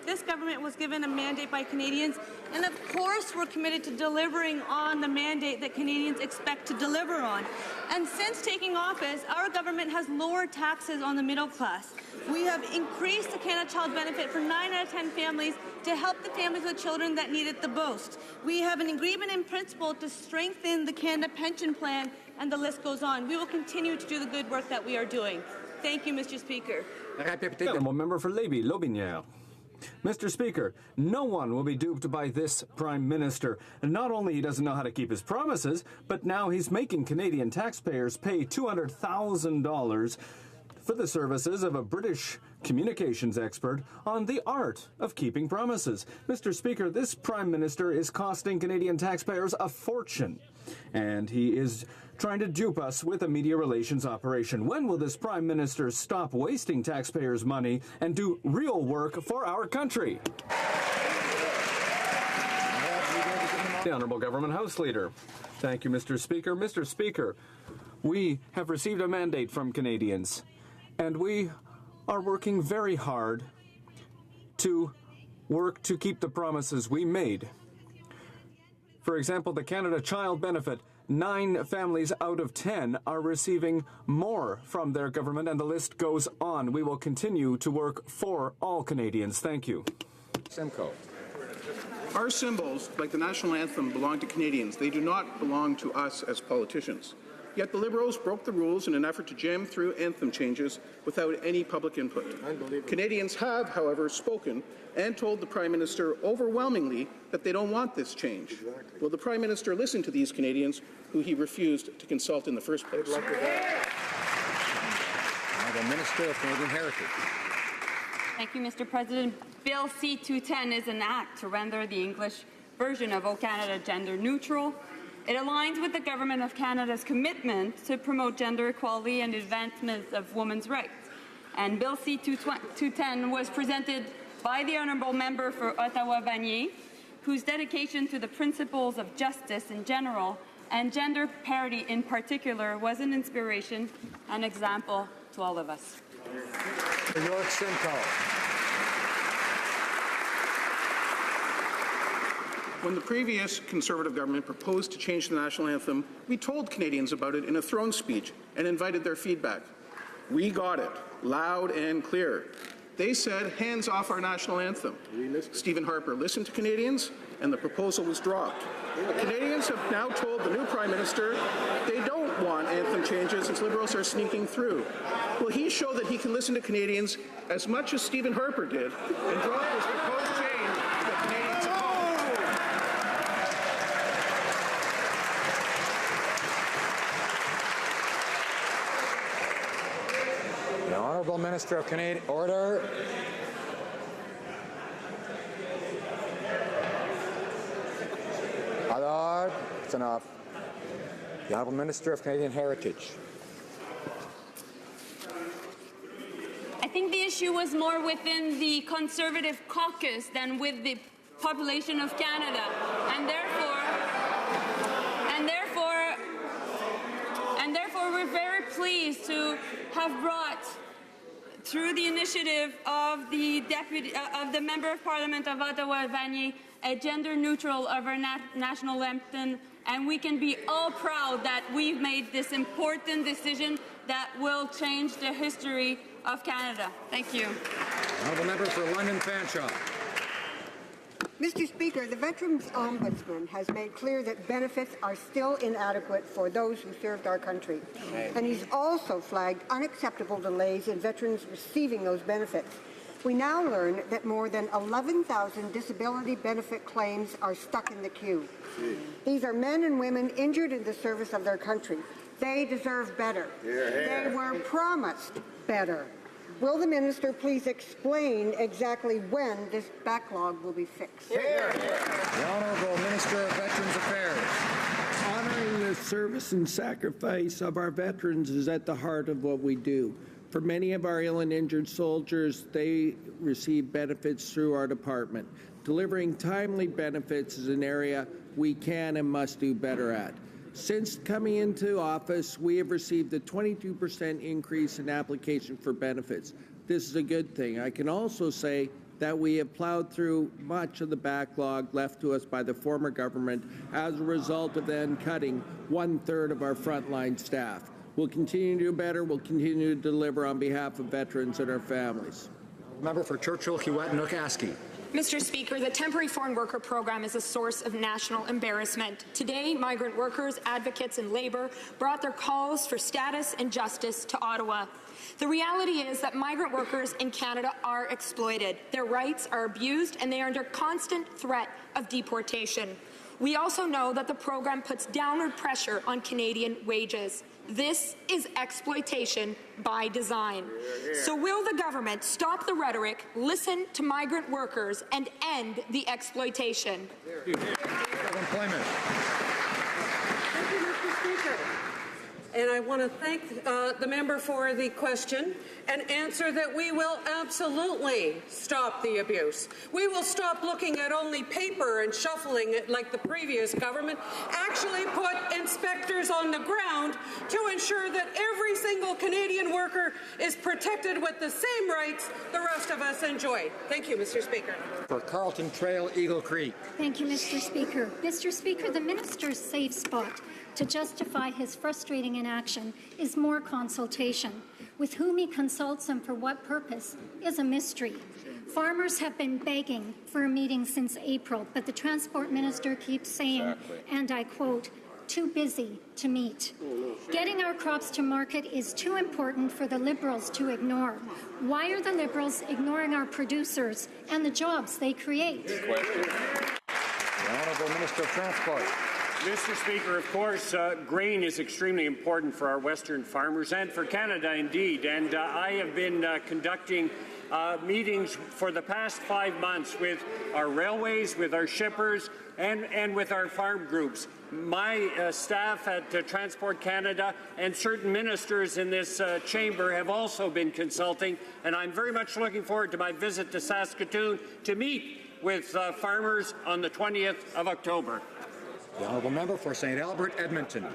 this government was given a mandate by Canadians, and of course we're committed to delivering on the mandate that Canadians expect to deliver on. And since taking office, our government has lowered taxes on the middle class. We have increased the Canada Child Benefit for 9 out of 10 families to help the families with children that need it the most. We have an agreement in principle to strengthen the Canada Pension Plan, and the list goes on. We will continue to do the good work that we are doing. Thank you, Mr. Speaker. The honourable member for Lévis, Lotbinière. Mr. Speaker, no one will be duped by this Prime Minister. And not only he doesn't know how to keep his promises, but now he's making Canadian taxpayers pay $200,000 for the services of a British communications expert on the art of keeping promises. Mr. Speaker, this Prime Minister is costing Canadian taxpayers a fortune, and he is trying to dupe us with a media relations operation. When will this Prime Minister stop wasting taxpayers' money and do real work for our country? The Honourable Government House Leader. Thank you, Mr. Speaker. Mr. Speaker, we have received a mandate from Canadians, and we are working very hard to work to keep the promises we made. For example, the Canada Child Benefit, 9 families out of 10 are receiving more from their government, and the list goes on. We will continue to work for all Canadians. Thank you. Simcoe. Our symbols, like the national anthem, belong to Canadians. They do not belong to us as politicians. Yet the Liberals broke the rules in an effort to jam through anthem changes without any public input. Canadians have, however, spoken and told the Prime Minister overwhelmingly that they don't want this change. Will the Prime Minister listen to these Canadians who he refused to consult in the first place? The Minister of Canadian Heritage. Thank you, Mr. President. Bill C-210 is an act to render the English version of O Canada gender neutral. It aligns with the Government of Canada's commitment to promote gender equality and advancement of women's rights. And Bill C-210 was presented by the Honourable Member for Ottawa-Vanier whose dedication to the principles of justice in general and gender parity in particular was an inspiration and example to all of us. York Simcoe. When the previous Conservative government proposed to change the national anthem, we told Canadians about it in a throne speech and invited their feedback. We got it, loud and clear. They said, hands off our national anthem. Stephen Harper listened to Canadians, and the proposal was dropped. Canadians have now told the new Prime Minister they don't want anthem changes as Liberals are sneaking through. Will he show that he can listen to Canadians as much as Stephen Harper did and drop this proposed change that Canadians oppose? The Honourable Minister of Canadian Order. Allard, it's enough. The Honourable Minister of Canadian Heritage. I think the issue was more within the Conservative caucus than with the population of Canada, and therefore we're very pleased to have brought, through the initiative of the Member of Parliament of Ottawa-Vanier, a gender neutral of our national anthem, and we can be all proud that we've made this important decision that will change the history of Canada. Thank you. Honourable Member for London Fanshawe. Mr. Speaker, the Veterans Ombudsman has made clear that benefits are still inadequate for those who served our country. And he's also flagged unacceptable delays in veterans receiving those benefits. We now learn that more than 11,000 disability benefit claims are stuck in the queue. These are men and women injured in the service of their country. They deserve better. They were promised better. Will the Minister please explain exactly when this backlog will be fixed? The Honourable Minister of Veterans Affairs. Honoring the service and sacrifice of our veterans is at the heart of what we do. For many of our ill and injured soldiers, they receive benefits through our department. Delivering timely benefits is an area we can and must do better at. Since coming into office, we have received a 22% increase in application for benefits. This is a good thing. I can also say that we have plowed through much of the backlog left to us by the former government as a result of them cutting 1/3 of our frontline staff. We'll continue to do better. We'll continue to deliver on behalf of veterans and our families. Member for Churchill, Hewett-Nokaski. Mr. Speaker, the Temporary Foreign Worker Program is a source of national embarrassment. Today, migrant workers, advocates, and labour brought their calls for status and justice to Ottawa. The reality is that migrant workers in Canada are exploited. Their rights are abused, and they are under constant threat of deportation. We also know that the program puts downward pressure on Canadian wages. This is exploitation by design. So will the government stop the rhetoric, listen to migrant workers, and end the exploitation? Employment. Thank you, Mr. Speaker. And I want to thank the member for the question and answer that we will absolutely stop the abuse. We will stop looking at only paper and shuffling it like the previous government, actually put inspectors on the ground to ensure that every single Canadian worker is protected with the same rights the rest of us enjoy. Thank you, Mr. Speaker. For Carlton Trail, Eagle Creek. Thank you, Mr. Speaker. Mr. Speaker, the minister's safe spot to justify his frustrating inaction is more consultation. With whom he consults and for what purpose is a mystery. Farmers have been begging for a meeting since April, but the Transport Minister keeps saying, and I quote, too busy to meet. Getting our crops to market is too important for the Liberals to ignore. Why are the Liberals ignoring our producers and the jobs they create? The Honourable Minister of Transport. Mr. Speaker, of course, grain is extremely important for our Western farmers and for Canada indeed. And I have been conducting meetings for the past 5 months with our railways, with our shippers, and with our farm groups. My staff at Transport Canada and certain ministers in this chamber have also been consulting, and I'm very much looking forward to my visit to Saskatoon to meet with farmers on the 20th of October. The honourable member for St. Albert, Edmonton.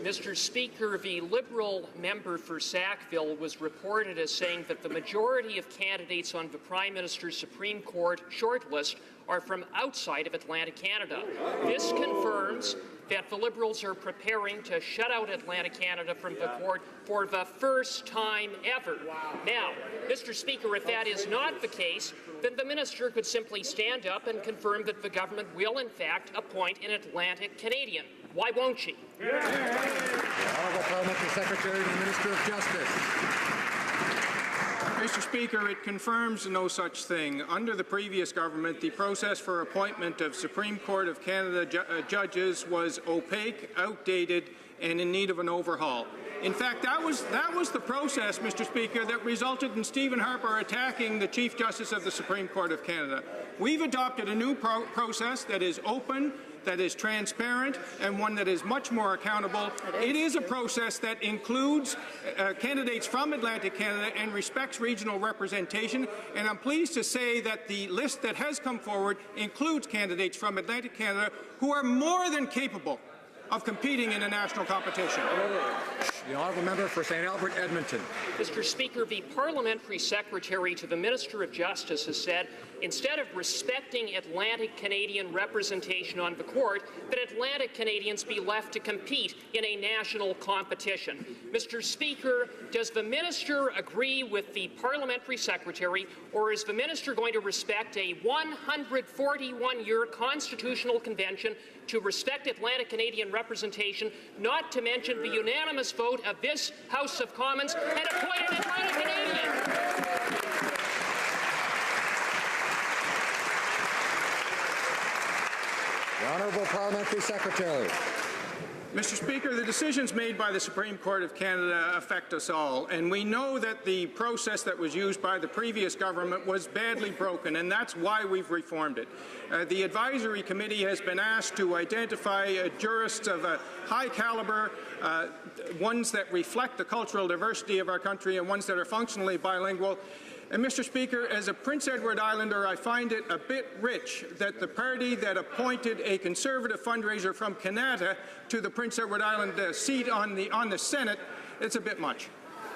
Mr. Speaker, the Liberal member for Sackville was reported as saying that the majority of candidates on the Prime Minister's Supreme Court shortlist are from outside of Atlantic Canada. This confirms that the Liberals are preparing to shut out Atlantic Canada from the court for the first time ever. Now, Mr. Speaker, if that is not the case, then the minister could simply stand up and confirm that the government will, in fact, appoint an Atlantic Canadian. Why won't she? The Honourable Parliamentary Secretary to the Minister of Justice. Mr. Speaker, it confirms no such thing. Under the previous government, the process for appointment of Supreme Court of Canada judges was opaque, outdated, and in need of an overhaul. In fact, that was the process, Mr. Speaker, that resulted in Stephen Harper attacking the Chief Justice of the Supreme Court of Canada. We've adopted a new process that is open, that is transparent, and one that is much more accountable. It is a process that includes candidates from Atlantic Canada and respects regional representation, and I'm pleased to say that the list that has come forward includes candidates from Atlantic Canada who are more than capable of competing in a national competition. The honourable member for St. Albert, Edmonton. Mr. Speaker, the parliamentary secretary to the Minister of Justice has said instead of respecting Atlantic Canadian representation on the court, that Atlantic Canadians be left to compete in a national competition. Mr. Speaker, does the minister agree with the parliamentary secretary, or is the minister going to respect a 141-year constitutional convention to respect Atlantic Canadian representation, not to mention the unanimous vote of this House of Commons, and appoint an Atlantic Canadian? The Honourable Parliamentary Secretary. Mr. Speaker, the decisions made by the Supreme Court of Canada affect us all, and we know that the process that was used by the previous government was badly broken, and that's why we've reformed it. The advisory committee has been asked to identify jurists of a high caliber, ones that reflect the cultural diversity of our country and ones that are functionally bilingual. And Mr. Speaker, as a Prince Edward Islander, I find it a bit rich that the party that appointed a Conservative fundraiser from Canada to the Prince Edward Island seat on the Senate, it's a bit much.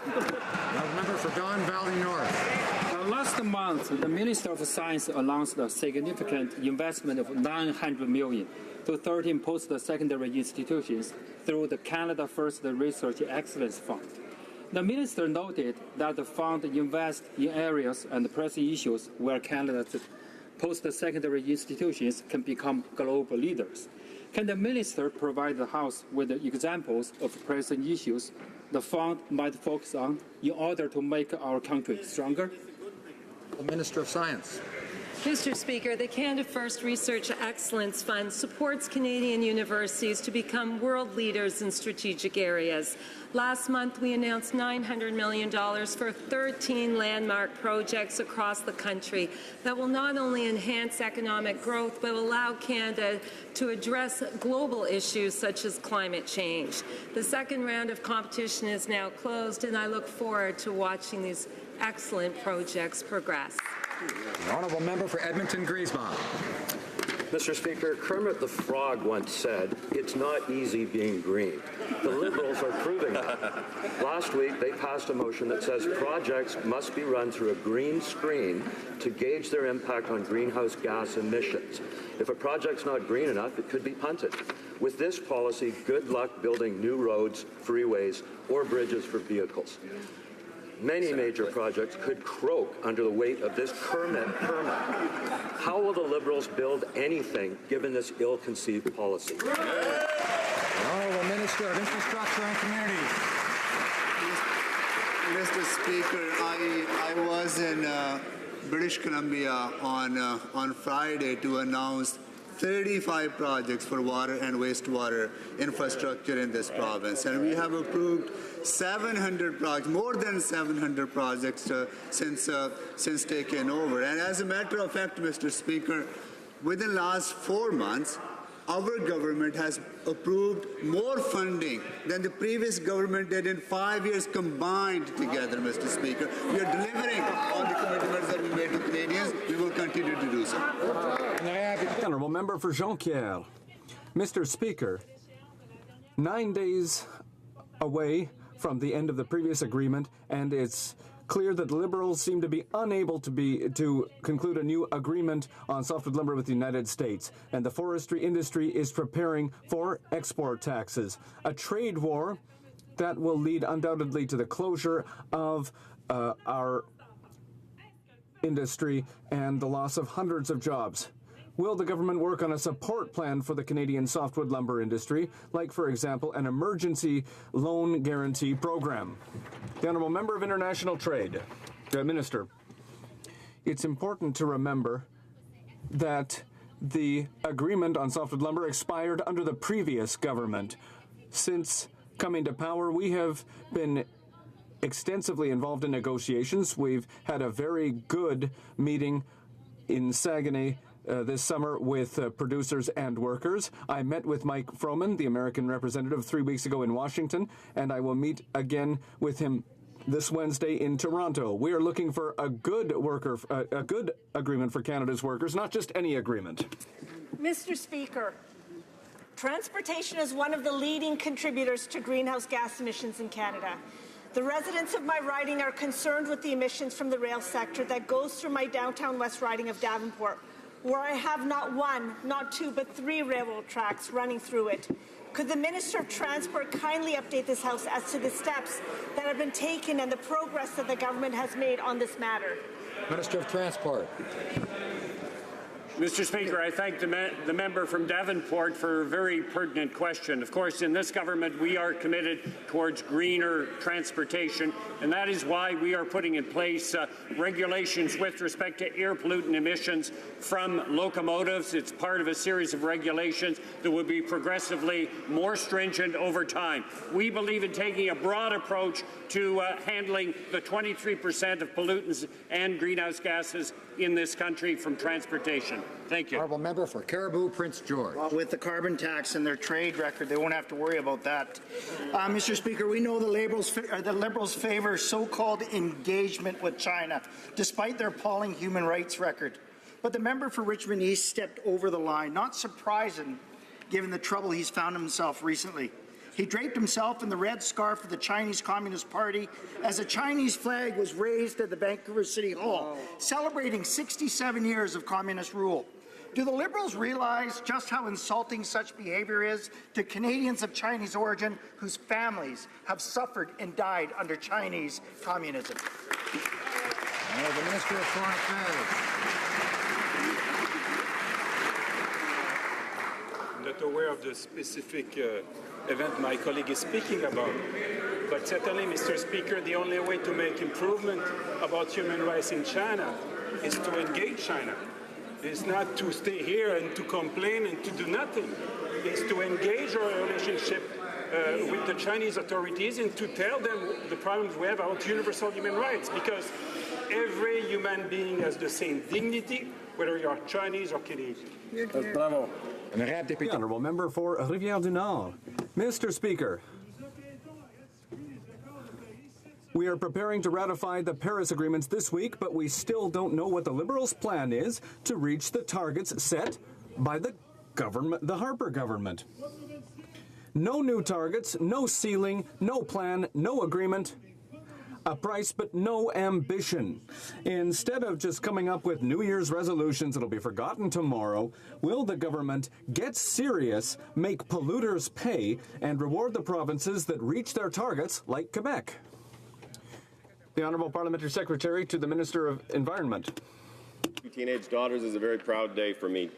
Member for Don Valley North. Last month, the Minister of Science announced a significant investment of $900 million to 13 post-secondary institutions through the Canada First Research Excellence Fund. The minister noted that the fund invests in areas and pressing issues where Canada's post-secondary institutions can become global leaders. Can the minister provide the House with examples of pressing issues the fund might focus on in order to make our country stronger? The Minister of Science. Mr. Speaker, the Canada First Research Excellence Fund supports Canadian universities to become world leaders in strategic areas. Last month, we announced $900 million for 13 landmark projects across the country that will not only enhance economic growth, but will allow Canada to address global issues such as climate change. The second round of competition is now closed, and I look forward to watching these excellent projects progress. The honourable member for Edmonton Griesbach. Mr. Speaker, Kermit the Frog once said, "It's not easy being green." The Liberals are proving that. Last week, they passed a motion that says projects must be run through a green screen to gauge their impact on greenhouse gas emissions. If a project's not green enough, it could be punted. With this policy, good luck building new roads, freeways, or bridges for vehicles. Many major projects could croak under the weight of this Kermit permit. How will the Liberals build anything given this ill-conceived policy? The Honourable Minister of Infrastructure and Communities. Mr. Speaker, I was in British Columbia on Friday to announce 35 projects for water and wastewater infrastructure in this province, and we have approved 700 projects, more than 700 projects since taking over. And as a matter of fact, Mr. Speaker, within the last 4 months, our government has approved more funding than the previous government did in 5 years combined together, Mr. Speaker. We are delivering on the commitments that we made to Canadians. We will continue to do so. The honourable member for Jonquière. Mr. Speaker, 9 days away from the end of the previous agreement, and it's clear that Liberals seem to be unable to conclude a new agreement on softwood lumber with the United States, and the forestry industry is preparing for export taxes, a trade war that will lead undoubtedly to the closure of our industry and the loss of hundreds of jobs. Will the government work on a support plan for the Canadian softwood lumber industry, like, for example, an emergency loan guarantee program? The Honourable Member of International Trade. Minister, it's important to remember that the agreement on softwood lumber expired under the previous government. Since coming to power, we have been extensively involved in negotiations. We've had a very good meeting in Saguenay this summer with producers and workers. I met with Mike Froman, the American representative, 3 weeks ago in Washington, and I will meet again with him this Wednesday in Toronto. We are looking for a good agreement for Canada's workers, not just any agreement. Mr. Speaker, transportation is one of the leading contributors to greenhouse gas emissions in Canada. The residents of my riding are concerned with the emissions from the rail sector that goes through my downtown west riding of Davenport, where I have not one, not two, but 3 railroad tracks running through it. Could the Minister of Transport kindly update this House as to the steps that have been taken and the progress that the government has made on this matter? Minister of Transport. Mr. Speaker, I thank the member from Davenport for a very pertinent question. Of course, in this government, we are committed towards greener transportation, and that is why we are putting in place regulations with respect to air pollutant emissions from locomotives. It's part of a series of regulations that will be progressively more stringent over time. We believe in taking a broad approach to handling the 23% of pollutants and greenhouse gases in this country from transportation. Thank you. Honourable Member for Caribou, Prince George. With the carbon tax and their trade record, they won't have to worry about that. Mr. Speaker, we know the Liberals favor so-called engagement with China, despite their appalling human rights record. But the member for Richmond East stepped over the line, not surprising given the trouble he's found himself recently. He draped himself in the red scarf of the Chinese Communist Party as a Chinese flag was raised at the Vancouver City Hall, celebrating 67 years of communist rule. Do the Liberals realize just how insulting such behaviour is to Canadians of Chinese origin whose families have suffered and died under Chinese communism? The Minister of Foreign Affairs. I'm not aware of the specific event my colleague is speaking about. But certainly, Mr. Speaker, the only way to make improvement about human rights in China is to engage China. It's not to stay here and to complain and to do nothing. It's to engage our relationship with the Chinese authorities and to tell them the problems we have about universal human rights, because every human being has the same dignity, whether you are Chinese or Canadian. Bravo. The Honourable Member for Rivière-du-Nord. Mr. Speaker, we are preparing to ratify the Paris agreements this week, but we still don't know what the Liberals' plan is to reach the targets set by the Harper government. No new targets, no ceiling, no plan, no agreement. A price, but no ambition. Instead of just coming up with New Year's resolutions that'll be forgotten tomorrow, will the government get serious, make polluters pay, and reward the provinces that reach their targets, like Quebec? The Honourable Parliamentary Secretary to the Minister of Environment. Teenage daughters is a very proud day for me.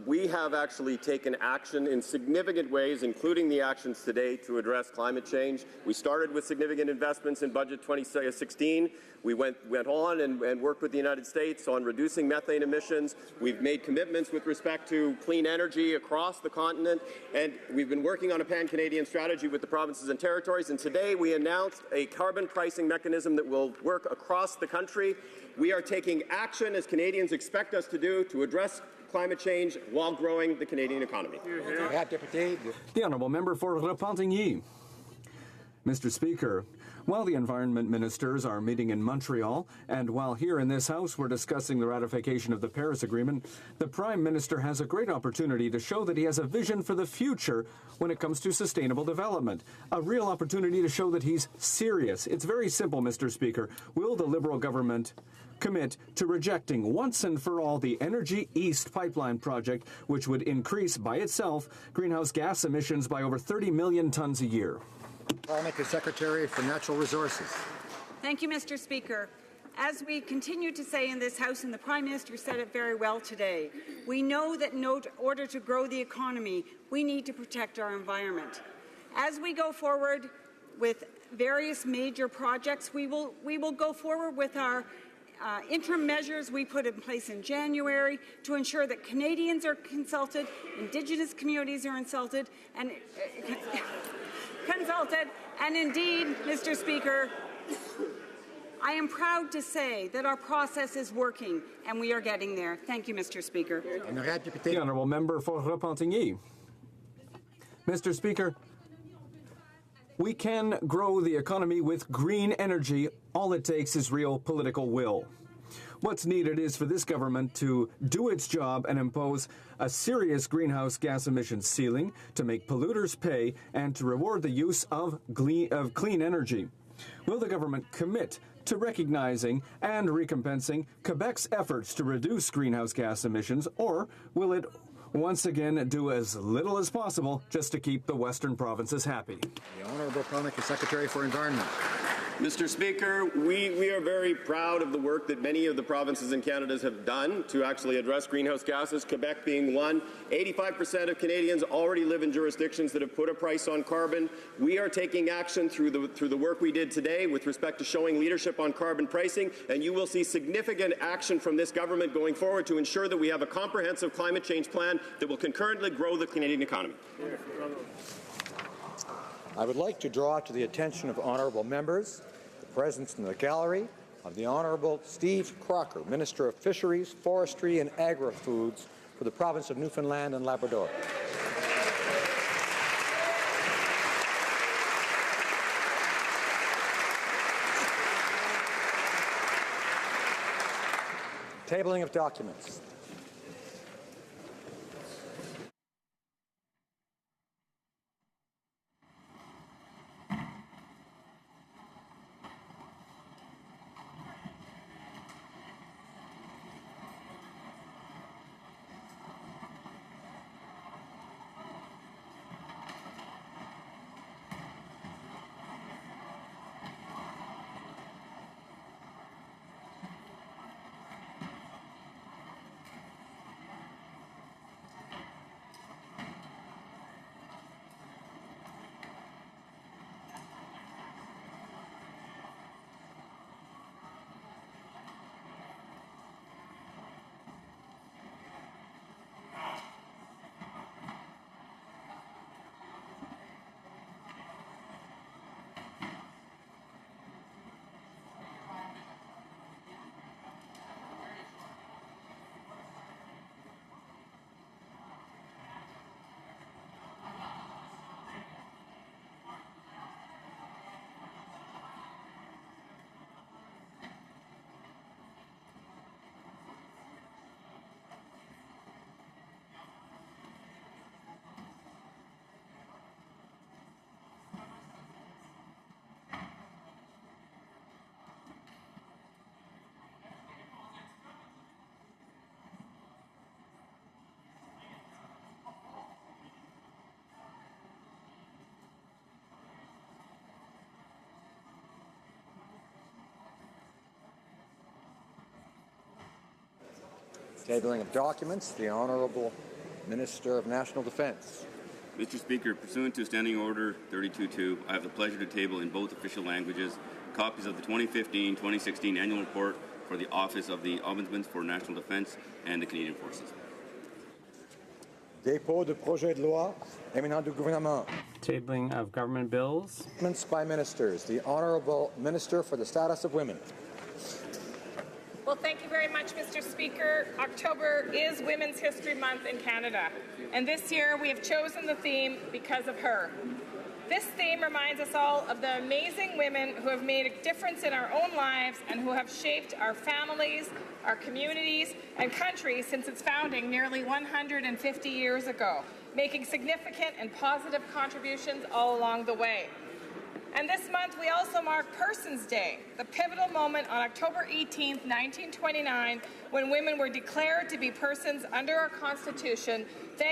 We have actually taken action in significant ways, including the actions today to address climate change. We started with significant investments in Budget 2016. We went on and worked with the United States on reducing methane emissions. We've made commitments with respect to clean energy across the continent, and we've been working on a pan-Canadian strategy with the provinces and territories. And today we announced a carbon pricing mechanism that will work across the country. We are taking action, as Canadians expect us to do, to address climate change while growing the Canadian economy. The Honourable Member for Repentigny. Mr. Speaker, while the environment ministers are meeting in Montreal, and while here in this House we're discussing the ratification of the Paris Agreement, the Prime Minister has a great opportunity to show that he has a vision for the future when it comes to sustainable development. A real opportunity to show that he's serious. It's very simple, Mr. Speaker. Will the Liberal government commit to rejecting once and for all the Energy East pipeline project, which would increase by itself greenhouse gas emissions by over 30 million tons a year? Parliamentary Secretary for Natural Resources. Thank you, Mr. Speaker. As we continue to say in this House, and the Prime Minister said it very well today, we know that in order to grow the economy, we need to protect our environment. As we go forward with various major projects, we will go forward with our interim measures we put in place in January to ensure that Canadians are consulted, Indigenous communities are consulted, and indeed, Mr. Speaker, I am proud to say that our process is working and we are getting there. Thank you, Mr. Speaker. The Honourable Member for Repentigny. Mr. Speaker, we can grow the economy with green energy. All it takes is real political will. What's needed is for this government to do its job and impose a serious greenhouse gas emissions ceiling to make polluters pay and to reward the use of clean energy. Will the government commit to recognizing and recompensing Quebec's efforts to reduce greenhouse gas emissions, or will it once again do as little as possible just to keep the Western provinces happy? The Honourable Parliamentary Secretary for Environment. Mr. Speaker, we are very proud of the work that many of the provinces in Canada have done to actually address greenhouse gases, Quebec being one. 85% of Canadians already live in jurisdictions that have put a price on carbon. We are taking action through the work we did today with respect to showing leadership on carbon pricing, and you will see significant action from this government going forward to ensure that we have a comprehensive climate change plan that will concurrently grow the Canadian economy. I would like to draw to the attention of honourable members the presence in the gallery of the Honourable Steve Crocker, Minister of Fisheries, Forestry and Agri-Foods for the province of Newfoundland and Labrador. Tabling of documents. Tabling of documents, the Honourable Minister of National Defence. Mr. Speaker, pursuant to Standing Order 32.2, I have the pleasure to table in both official languages copies of the 2015-2016 Annual Report for the Office of the Ombudsman for National Defence and the Canadian Forces. Dépôt de projet de loi émanant du gouvernement. Tabling of government bills. Statements by ministers. The Honourable Minister for the Status of Women. Well, thank you very much, Mr. Speaker. October is Women's History Month in Canada, and this year we have chosen the theme because of her. This theme reminds us all of the amazing women who have made a difference in our own lives and who have shaped our families, our communities, and country since its founding nearly 150 years ago, making significant and positive contributions all along the way. And this month, we also mark Persons Day, the pivotal moment on October 18, 1929, when women were declared to be persons under our Constitution,